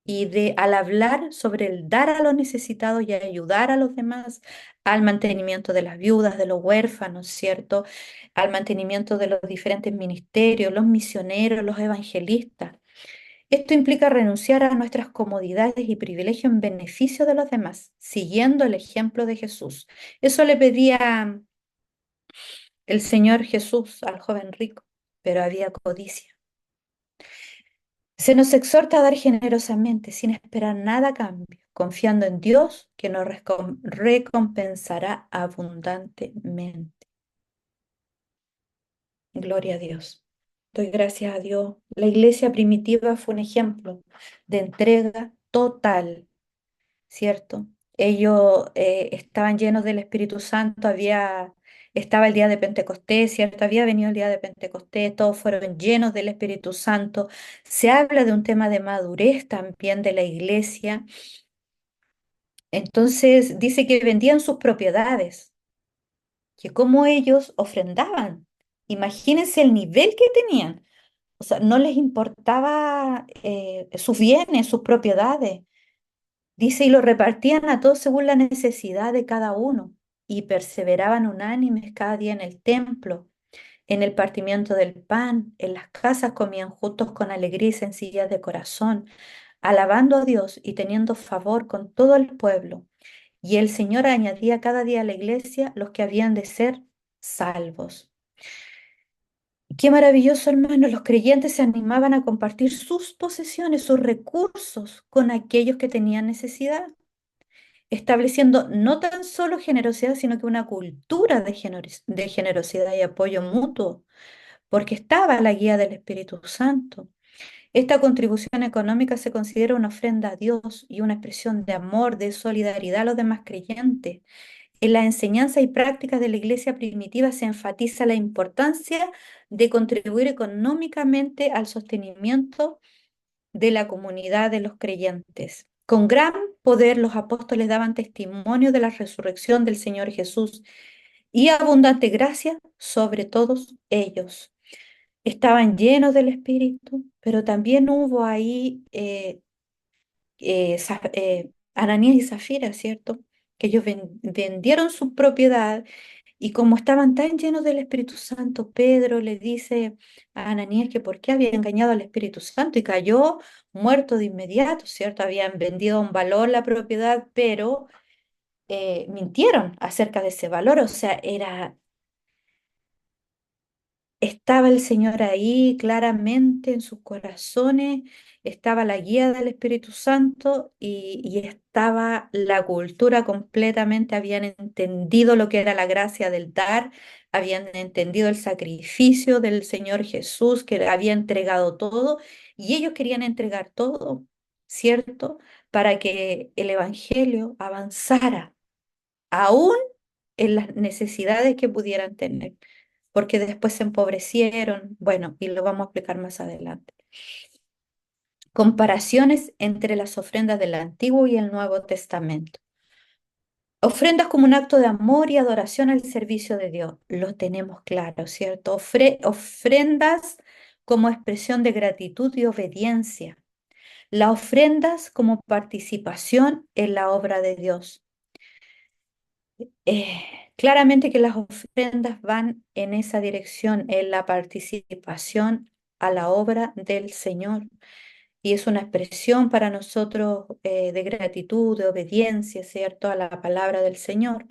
y de al hablar sobre el dar a los necesitados y ayudar a los demás al mantenimiento de las viudas, de los huérfanos, ¿cierto? Al mantenimiento de los diferentes ministerios, los misioneros, los evangelistas. Esto implica renunciar a nuestras comodidades y privilegios en beneficio de los demás, siguiendo el ejemplo de Jesús. Eso le pedía el Señor Jesús al joven rico, pero había codicia. Se nos exhorta a dar generosamente, sin esperar nada a cambio, confiando en Dios que nos recompensará abundantemente. Gloria a Dios. Doy gracias a Dios. La iglesia primitiva fue un ejemplo de entrega total, ¿cierto? Ellos estaban llenos del Espíritu Santo, estaba el día de Pentecostés, ¿cierto? Había venido el día de Pentecostés, todos fueron llenos del Espíritu Santo. Se habla de un tema de madurez también de la iglesia. Entonces dice que vendían sus propiedades, que como ellos ofrendaban. Imagínense el nivel que tenían. O sea, no les importaba sus bienes, sus propiedades. Dice, y lo repartían a todos según la necesidad de cada uno, y perseveraban unánimes cada día en el templo, en el partimiento del pan, en las casas comían juntos con alegría y sencillez de corazón, alabando a Dios y teniendo favor con todo el pueblo. Y el Señor añadía cada día a la iglesia los que habían de ser salvos. Qué maravilloso, hermano. Los creyentes se animaban a compartir sus posesiones, sus recursos con aquellos que tenían necesidad, estableciendo no tan solo generosidad, sino que una cultura de generosidad y apoyo mutuo, porque estaba la guía del Espíritu Santo. Esta contribución económica se considera una ofrenda a Dios y una expresión de amor, de solidaridad a los demás creyentes. En la enseñanza y prácticas de la iglesia primitiva se enfatiza la importancia de contribuir económicamente al sostenimiento de la comunidad de los creyentes. Con gran poder los apóstoles daban testimonio de la resurrección del Señor Jesús y abundante gracia sobre todos ellos. Estaban llenos del Espíritu, pero también hubo ahí Ananías y Zafira, ¿cierto? Que ellos vendieron su propiedad y como estaban tan llenos del Espíritu Santo, Pedro le dice a Ananías que por qué había engañado al Espíritu Santo y cayó muerto de inmediato, ¿cierto? Habían vendido a un valor la propiedad, pero mintieron acerca de ese valor, o sea, estaba el Señor ahí claramente en sus corazones, estaba la guía del Espíritu Santo y estaba la cultura completamente, habían entendido lo que era la gracia del dar, habían entendido el sacrificio del Señor Jesús, que había entregado todo, y ellos querían entregar todo, ¿cierto? Para que el Evangelio avanzara, aún en las necesidades que pudieran tener, porque después se empobrecieron, bueno, y lo vamos a explicar más adelante. Comparaciones entre las ofrendas del Antiguo y el Nuevo Testamento. Ofrendas como un acto de amor y adoración al servicio de Dios, lo tenemos claro, ¿cierto? Ofrendas como expresión de gratitud y obediencia. Las ofrendas como participación en la obra de Dios. Eh, Claramente que las ofrendas van en esa dirección, en la participación a la obra del Señor. Y es una expresión para nosotros de gratitud, de obediencia, ¿cierto? A la palabra del Señor.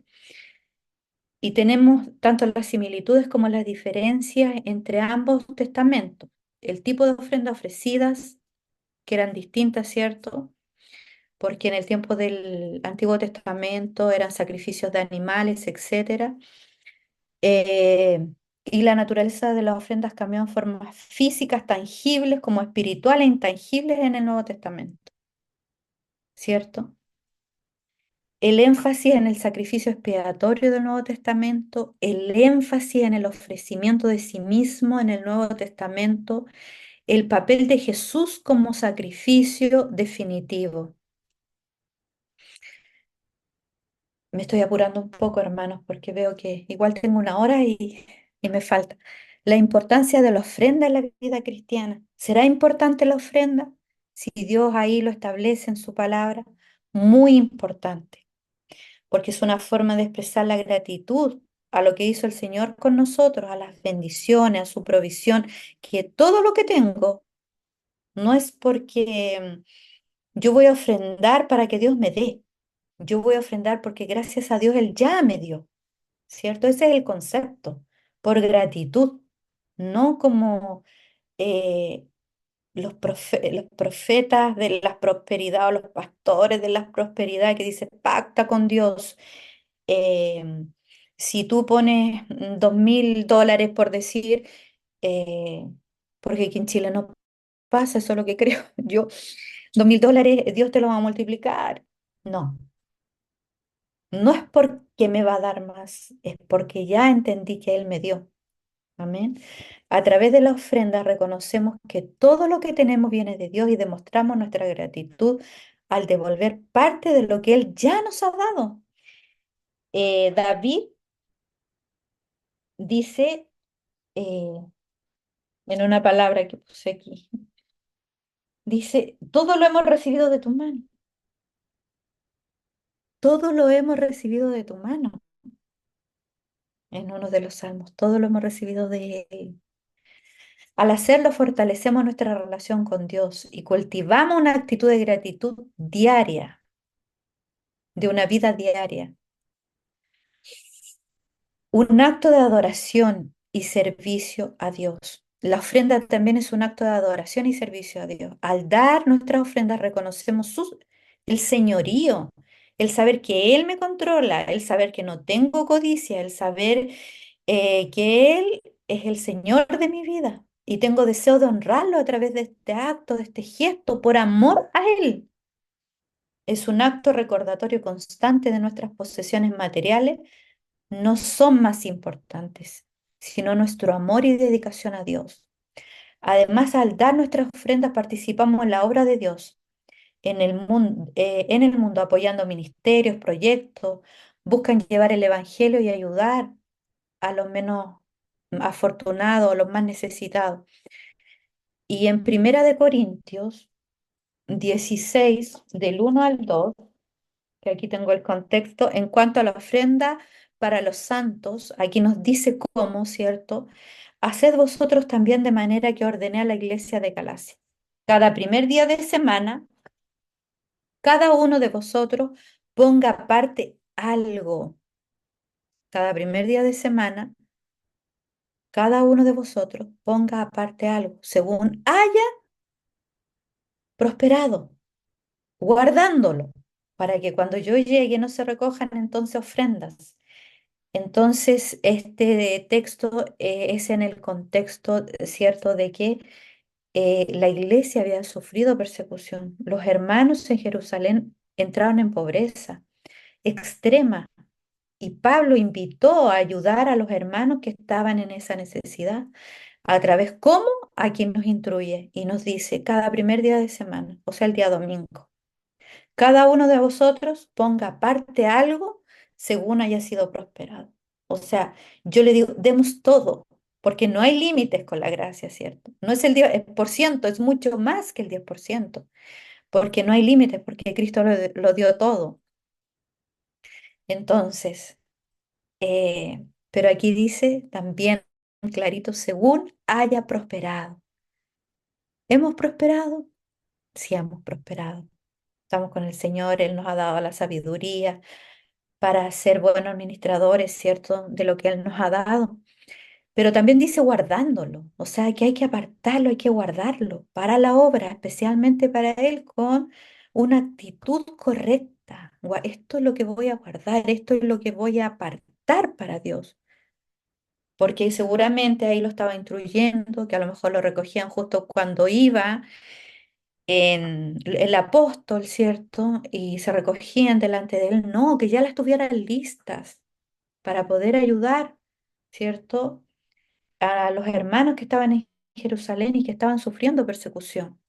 Y tenemos tanto las similitudes como las diferencias entre ambos testamentos. El tipo de ofrendas ofrecidas, que eran distintas, ¿cierto? Porque en el tiempo del Antiguo Testamento eran sacrificios de animales, etcétera. Eh, y la naturaleza de las ofrendas cambió en formas físicas, tangibles, como espirituales e intangibles en el Nuevo Testamento, ¿cierto? El énfasis en el sacrificio expiatorio del Nuevo Testamento, el énfasis en el ofrecimiento de sí mismo en el Nuevo Testamento, el papel de Jesús como sacrificio definitivo. Me estoy apurando un poco, hermanos, porque veo que igual tengo una hora y me falta. La importancia de la ofrenda en la vida cristiana. ¿Será importante la ofrenda? Si Dios ahí lo establece en su palabra, muy importante, porque es una forma de expresar la gratitud a lo que hizo el Señor con nosotros, a las bendiciones, a su provisión, que todo lo que tengo no es porque yo voy a ofrendar para que Dios me dé. Yo voy a ofrendar porque gracias a Dios Él ya me dio, ¿cierto? Ese es el concepto, por gratitud, no como eh, los profetas de la prosperidad o los pastores de la prosperidad que dicen pacta con Dios. eh, si tú pones $2.000 por decir, eh, porque aquí en Chile no pasa, eso es lo que creo yo, $2.000, Dios te lo va a multiplicar. No. No es porque me va a dar más, es porque ya entendí que Él me dio. Amén. A través de la ofrenda reconocemos que todo lo que tenemos viene de Dios y demostramos nuestra gratitud al devolver parte de lo que Él ya nos ha dado. David dice eh, en una palabra que puse aquí, dice, todo lo hemos recibido de tu mano, todo lo hemos recibido de tu mano, en uno de los salmos, todo lo hemos recibido de Él. Al hacerlo, fortalecemos nuestra relación con Dios y cultivamos una actitud de gratitud diaria, de una vida diaria. Un acto de adoración y servicio a Dios. La ofrenda también es un acto de adoración y servicio a Dios. Al dar nuestras ofrendas reconocemos el señorío, el saber que Él me controla, el saber que no tengo codicia, el saber que Él es el Señor de mi vida y tengo deseo de honrarlo a través de este acto, de este gesto, por amor a Él. Es un acto recordatorio constante de nuestras posesiones materiales no son más importantes, sino nuestro amor y dedicación a Dios. Además, al dar nuestras ofrendas, participamos en la obra de Dios en el mundo apoyando ministerios, proyectos, buscan llevar el Evangelio y ayudar a los menos afortunados, a los más necesitados. Y en Primera de Corintios 16, del 1 al 2, que aquí tengo el contexto, en cuanto a la ofrenda para los santos, aquí nos dice cómo, ¿cierto? Haced vosotros también de manera que ordené a la iglesia de Galacia. Cada primer día de semana, cada uno de vosotros ponga aparte algo. Cada primer día de semana, cada uno de vosotros ponga aparte algo, según haya prosperado, guardándolo, para que cuando yo llegue no se recojan entonces ofrendas. Entonces, este texto es en el contexto, cierto, de que la iglesia había sufrido persecución. Los hermanos en Jerusalén entraron en pobreza extrema y Pablo invitó a ayudar a los hermanos que estaban en esa necesidad. ¿A través cómo? A quien nos instruye y nos dice cada primer día de semana, o sea, el día domingo. Cada uno de vosotros ponga aparte algo según haya sido prosperado. O sea, yo le digo, demos todo, porque no hay límites con la gracia, ¿cierto? No es el 10%, es mucho más que el 10%, porque no hay límites, porque Cristo lo dio todo. Entonces, pero aquí dice también clarito, según haya prosperado. ¿Hemos prosperado? Sí, hemos prosperado. Estamos con el Señor, Él nos ha dado la sabiduría para ser buenos administradores, ¿cierto? De lo que Él nos ha dado. Pero también dice guardándolo, o sea que hay que apartarlo, hay que guardarlo para la obra, especialmente para Él, con una actitud correcta. Esto es lo que voy a guardar, esto es lo que voy a apartar para Dios. Porque seguramente ahí lo estaba instruyendo, que a lo mejor lo recogían justo cuando iba en el apóstol, ¿cierto? Y se recogían delante de él. No, que ya las tuvieran listas para poder ayudar, ¿cierto? A los hermanos que estaban en Jerusalén y que estaban sufriendo persecución.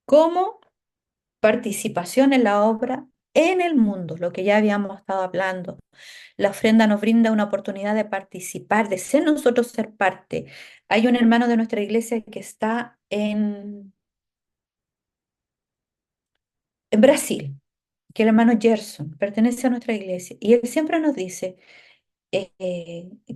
Como participación en la obra en el mundo, lo que ya habíamos estado hablando. La ofrenda nos brinda una oportunidad de participar, de ser nosotros ser parte. Hay un hermano de nuestra iglesia que está en Brasil, que el hermano Gerson pertenece a nuestra iglesia, y él siempre nos dice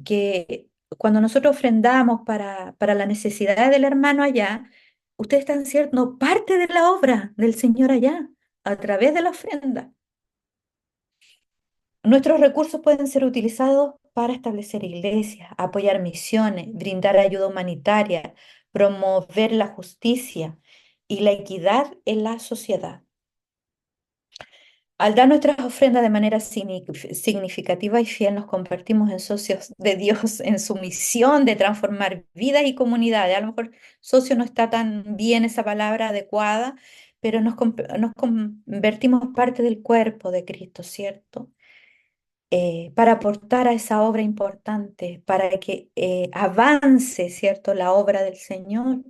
que cuando nosotros ofrendamos para la necesidad del hermano allá, ustedes están siendo parte de la obra del Señor allá, a través de la ofrenda. Nuestros recursos pueden ser utilizados para establecer iglesias, apoyar misiones, brindar ayuda humanitaria, promover la justicia y la equidad en la sociedad. Al dar nuestras ofrendas de manera significativa y fiel, nos convertimos en socios de Dios en su misión de transformar vidas y comunidades. A lo mejor socio no está tan bien esa palabra adecuada, pero nos convertimos parte del cuerpo de Cristo, ¿cierto? Para aportar a esa obra importante, para que avance, ¿cierto?, la obra del Señor.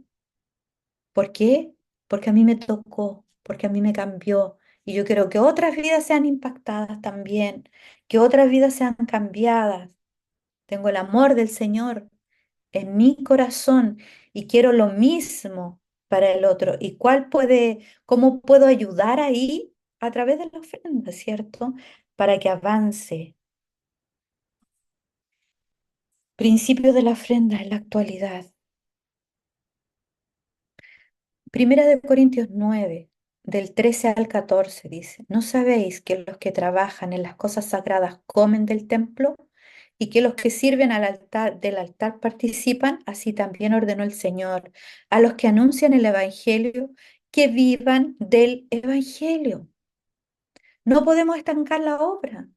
¿Por qué? Porque a mí me tocó, porque a mí me cambió. Y yo quiero que otras vidas sean impactadas también, que otras vidas sean cambiadas. Tengo el amor del Señor en mi corazón y quiero lo mismo para el otro. ¿Y cómo puedo ayudar ahí? A través de la ofrenda, ¿cierto? Para que avance. Principio de la ofrenda en la actualidad. Primera de Corintios 9, del 13 al 14 dice, ¿no sabéis que los que trabajan en las cosas sagradas comen del templo y que los que sirven del altar participan? Así también ordenó el Señor a los que anuncian el Evangelio que vivan del Evangelio. No podemos estancar la obra,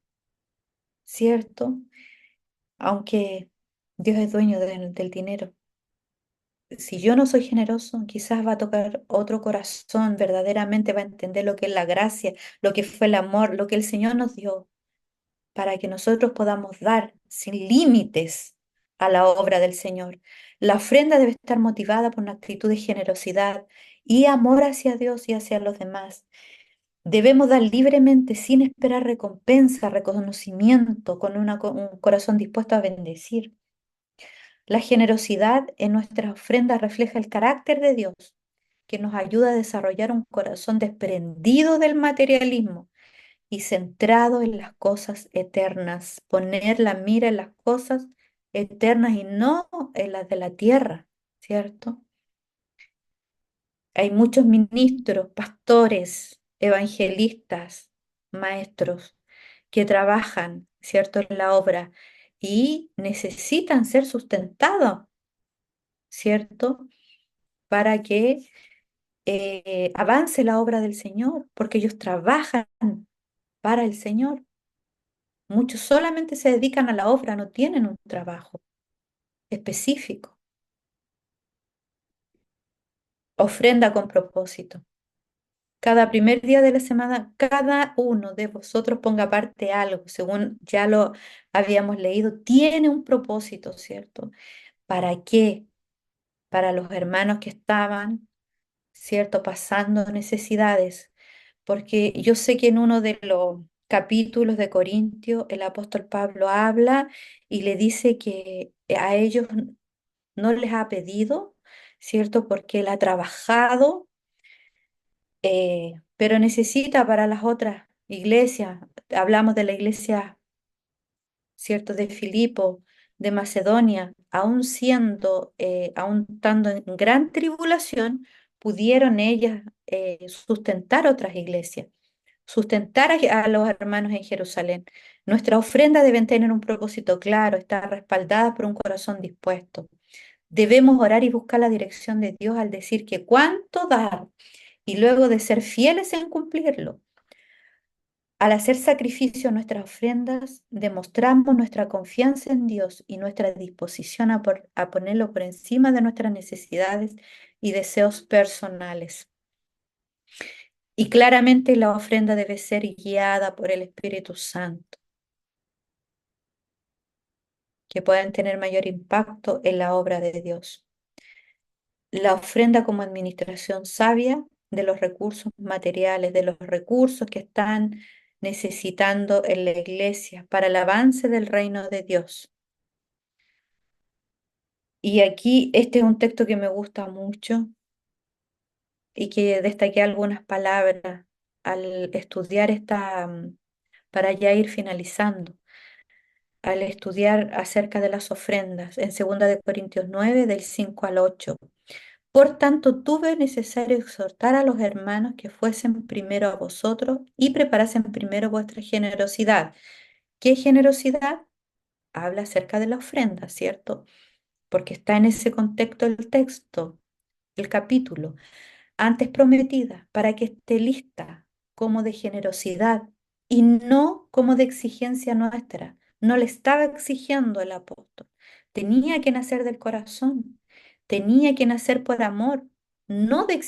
¿cierto? Aunque Dios es dueño del dinero. Si yo no soy generoso, quizás va a tocar otro corazón, verdaderamente va a entender lo que es la gracia, lo que fue el amor, lo que el Señor nos dio, para que nosotros podamos dar sin límites a la obra del Señor. La ofrenda debe estar motivada por una actitud de generosidad y amor hacia Dios y hacia los demás. Debemos dar libremente sin esperar recompensa, reconocimiento, con un corazón dispuesto a bendecir. La generosidad en nuestras ofrendas refleja el carácter de Dios, que nos ayuda a desarrollar un corazón desprendido del materialismo y centrado en las cosas eternas, poner la mira en las cosas eternas y no en las de la tierra, ¿cierto? Hay muchos ministros, pastores, evangelistas, maestros que trabajan, ¿cierto?, en la obra, y necesitan ser sustentados, ¿cierto? Para que avance la obra del Señor, porque ellos trabajan para el Señor. Muchos solamente se dedican a la obra, no tienen un trabajo específico. Ofrenda con propósito. Cada primer día de la semana, cada uno de vosotros ponga aparte algo, según ya lo habíamos leído, tiene un propósito, ¿cierto? ¿Para qué? Para los hermanos que estaban, ¿cierto? Pasando necesidades. Porque yo sé que en uno de los capítulos de Corintios el apóstol Pablo habla y le dice que a ellos no les ha pedido, ¿cierto? Porque él ha trabajado, pero necesita para las otras iglesias. Hablamos de la iglesia, ¿cierto? De Filipo, de Macedonia, aun siendo, aun estando en gran tribulación, pudieron ellas sustentar otras iglesias, sustentar a los hermanos en Jerusalén. Nuestra ofrenda deben tener un propósito claro, estar respaldada por un corazón dispuesto. Debemos orar y buscar la dirección de Dios al decir que cuánto dar y luego de ser fieles en cumplirlo. Al hacer sacrificio a nuestras ofrendas, demostramos nuestra confianza en Dios y nuestra disposición a ponerlo por encima de nuestras necesidades y deseos personales. Y claramente la ofrenda debe ser guiada por el Espíritu Santo, que puedan tener mayor impacto en la obra de Dios. La ofrenda como administración sabia de los recursos materiales, de los recursos que están necesitando en la iglesia para el avance del reino de Dios. Y aquí este es un texto que me gusta mucho y que destaqué algunas palabras al estudiar para ya ir finalizando, al estudiar acerca de las ofrendas en 2 Corintios 9 del 5 al 8. Por tanto, tuve necesario exhortar a los hermanos que fuesen primero a vosotros y preparasen primero vuestra generosidad. ¿Qué generosidad? Habla acerca de la ofrenda, ¿cierto? Porque está en ese contexto el texto, el capítulo. Antes prometida, para que esté lista como de generosidad y no como de exigencia nuestra. No le estaba exigiendo el apóstol. Tenía que nacer del corazón, tenía que nacer por amor, no de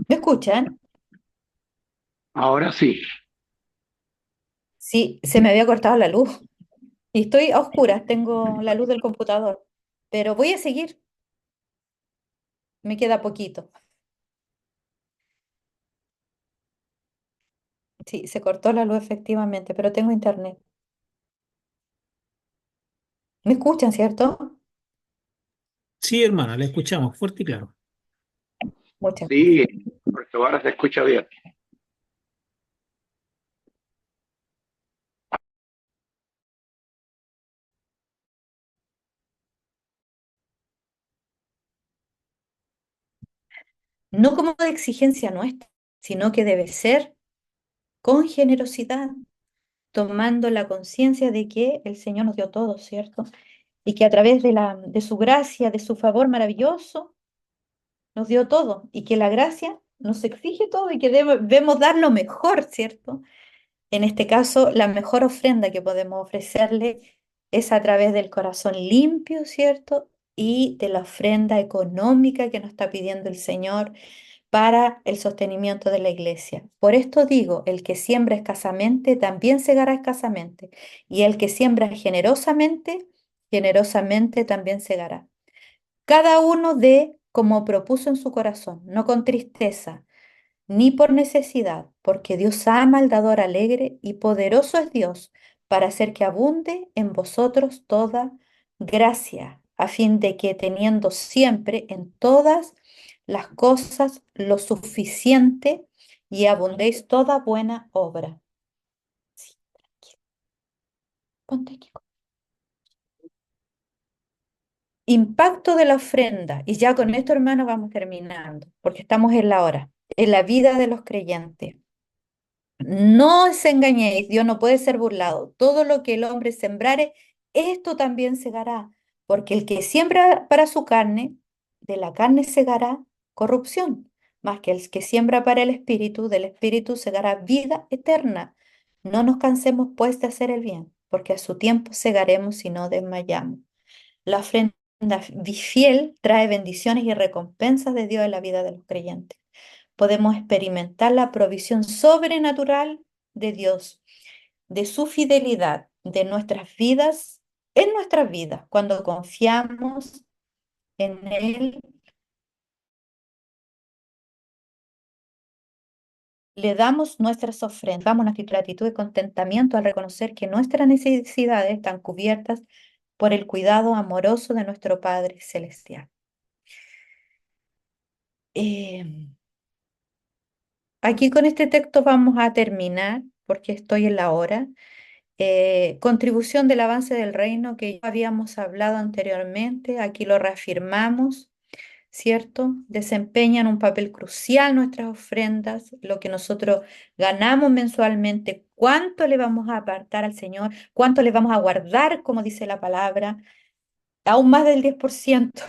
¿Me escuchan? Ahora sí. Sí, se me había cortado la luz y estoy a oscuras, tengo la luz del computador, pero voy a seguir, me queda poquito. Sí, se cortó la luz efectivamente, pero tengo internet. ¿Me escuchan, cierto? Sí, hermana, la escuchamos fuerte y claro. Muchas gracias. Sí, porque ahora se escucha bien. No como de exigencia nuestra, sino que debe ser con generosidad, tomando la conciencia de que el Señor nos dio todo, ¿cierto? Y que a través de su gracia, de su favor maravilloso, nos dio todo. Y que la gracia nos exige todo y que debemos dar lo mejor, ¿cierto? En este caso, la mejor ofrenda que podemos ofrecerle es a través del corazón limpio, ¿cierto? Y de la ofrenda económica que nos está pidiendo el Señor para el sostenimiento de la iglesia. Por esto digo, el que siembra escasamente también segará escasamente, y el que siembra generosamente, generosamente también segará. Cada uno dé como propuso en su corazón, no con tristeza, ni por necesidad, porque Dios ama al dador alegre y poderoso es Dios para hacer que abunde en vosotros toda gracia, a fin de que teniendo siempre en todas las cosas lo suficiente y abundéis toda buena obra. Sí, tranquilo. Ponte aquí. Impacto de la ofrenda. Y ya con esto, hermano, vamos terminando, porque estamos en la hora, en la vida de los creyentes. No os engañéis, Dios no puede ser burlado. Todo lo que el hombre sembrare, esto también segará, porque el que siembra para su carne, de la carne segará corrupción, más que el que siembra para el espíritu, del espíritu segará vida eterna. No nos cansemos pues de hacer el bien, porque a su tiempo segaremos si no desmayamos. La ofrenda fiel trae bendiciones y recompensas de Dios en la vida de los creyentes. Podemos experimentar la provisión sobrenatural de Dios, de su fidelidad, de nuestras vidas, en nuestras vidas, cuando confiamos en Él, le damos nuestras ofrendas, damos nuestra gratitud y contentamiento al reconocer que nuestras necesidades están cubiertas por el cuidado amoroso de nuestro Padre Celestial. Eh, Aquí con este texto vamos a terminar, porque estoy en la hora. Contribución del avance del reino que ya habíamos hablado anteriormente, aquí lo reafirmamos, ¿cierto? Desempeñan un papel crucial nuestras ofrendas, lo que nosotros ganamos mensualmente, cuánto le vamos a apartar al Señor, cuánto le vamos a guardar, como dice la palabra, aún más del 10%,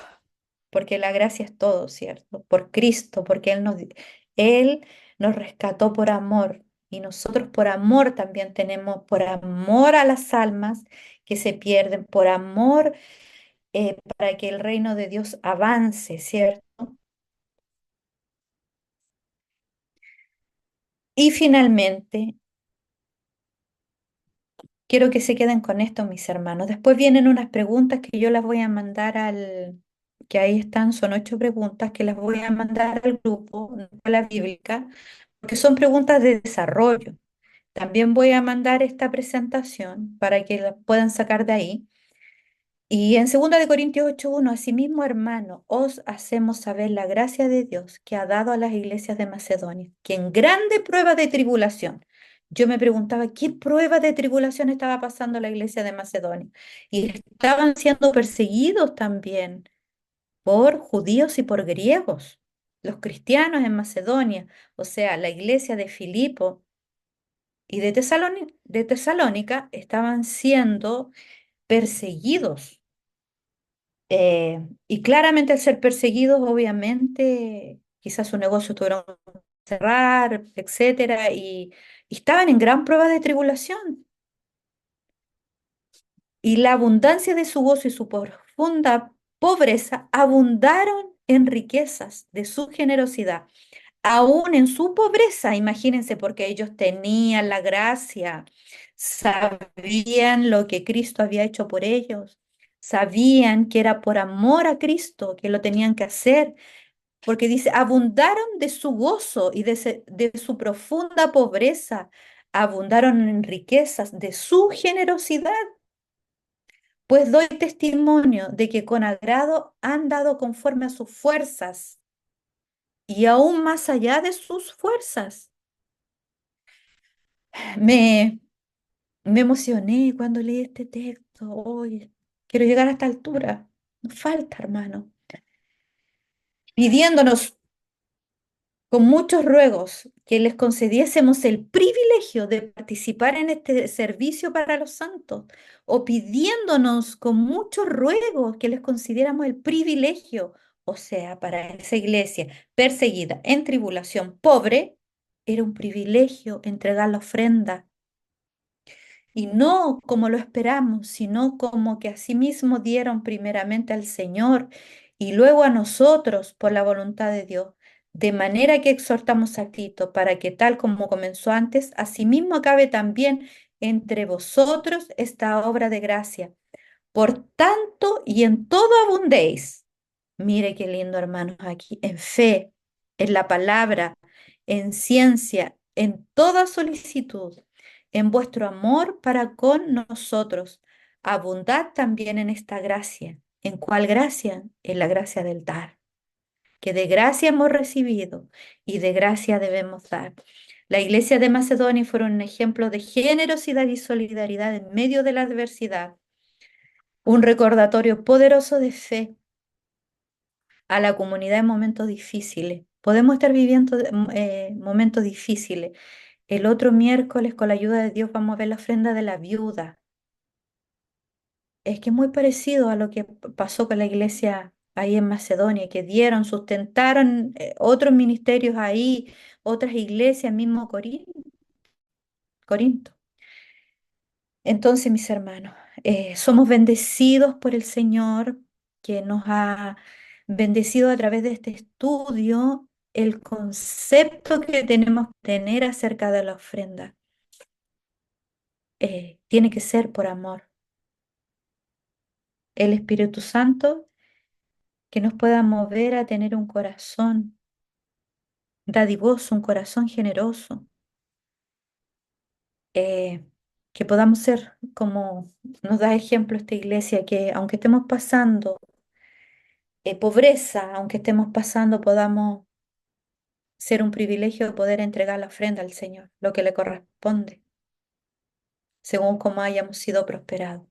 porque la gracia es todo, ¿cierto? Por Cristo, porque Él nos rescató por amor y nosotros por amor también tenemos, por amor a las almas que se pierden, por amor para que el reino de Dios avance, ¿cierto? Y finalmente, quiero que se queden con esto, mis hermanos. Después vienen unas preguntas que yo las voy a mandar que ahí están, son 8 preguntas que las voy a mandar al grupo, la bíblica, porque son preguntas de desarrollo. También voy a mandar esta presentación para que la puedan sacar de ahí. Y en 2 Corintios 8:1, asimismo, hermano, os hacemos saber la gracia de Dios que ha dado a las iglesias de Macedonia, que en grande prueba de tribulación. Yo me preguntaba qué prueba de tribulación estaba pasando la iglesia de Macedonia. Y estaban siendo perseguidos también por judíos y por griegos, los cristianos en Macedonia, o sea, la iglesia de Filipo y de Tesalónica estaban siendo perseguidos. Y claramente al ser perseguidos, obviamente, quizás su negocio tuvieron que cerrar, etcétera, y estaban en gran prueba de tribulación. Y la abundancia de su gozo y su profunda pobreza abundaron en riquezas de su generosidad. Aún en su pobreza, imagínense, porque ellos tenían la gracia, sabían lo que Cristo había hecho por ellos, sabían que era por amor a Cristo que lo tenían que hacer, porque dice, abundaron de su gozo y de su profunda pobreza, abundaron en riquezas de su generosidad. Pues doy testimonio de que con agrado han dado conforme a sus fuerzas y aún más allá de sus fuerzas. Me, me emocioné cuando leí este texto. Hoy quiero llegar a esta altura. Nos falta, hermano. Pidiéndonos con muchos ruegos que les concediésemos el privilegio de participar en este servicio para los santos, o pidiéndonos con muchos ruegos que les concediéramos el privilegio, o sea, para esa iglesia perseguida, en tribulación, pobre, era un privilegio entregar la ofrenda. Y no como lo esperamos, sino como que asimismo dieron primeramente al Señor y luego a nosotros por la voluntad de Dios. De manera que exhortamos a Tito para que tal como comenzó antes, asimismo acabe también entre vosotros esta obra de gracia. Por tanto, y en todo abundéis. Mire qué lindo, hermanos, aquí, en fe, en la palabra, en ciencia, en toda solicitud, en vuestro amor para con nosotros. Abundad también en esta gracia. ¿En cuál gracia? En la gracia del dar, que de gracia hemos recibido y de gracia debemos dar. La iglesia de Macedonia fueron un ejemplo de generosidad y solidaridad en medio de la adversidad, un recordatorio poderoso de fe a la comunidad en momentos difíciles. Podemos estar viviendo momentos difíciles. El otro miércoles, con la ayuda de Dios, vamos a ver la ofrenda de la viuda. Es que es muy parecido a lo que pasó con la iglesia ahí en Macedonia, que dieron, sustentaron otros ministerios ahí, otras iglesias, mismo Corinto. Entonces, mis hermanos, somos bendecidos por el Señor que nos ha bendecido a través de este estudio el concepto que tenemos que tener acerca de la ofrenda. Tiene que ser por amor. El Espíritu Santo que nos pueda mover a tener un corazón dadivoso, un corazón generoso, eh, que podamos ser como nos da ejemplo esta iglesia, que aunque estemos pasando pobreza, aunque estemos pasando, podamos ser un privilegio de poder entregar la ofrenda al Señor, lo que le corresponde, según como hayamos sido prosperados.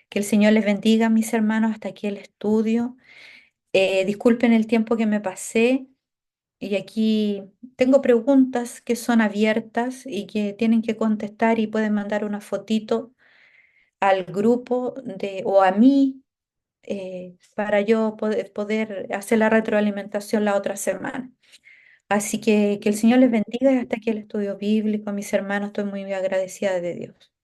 Que el Señor les bendiga, mis hermanos, hasta aquí el estudio. Disculpen el tiempo que me pasé. Y aquí tengo preguntas que son abiertas y que tienen que contestar y pueden mandar una fotito al grupo o a mí para yo poder hacer la retroalimentación la otra semana. Así que el Señor les bendiga y hasta aquí el estudio bíblico. Mis hermanos, estoy muy agradecida de Dios.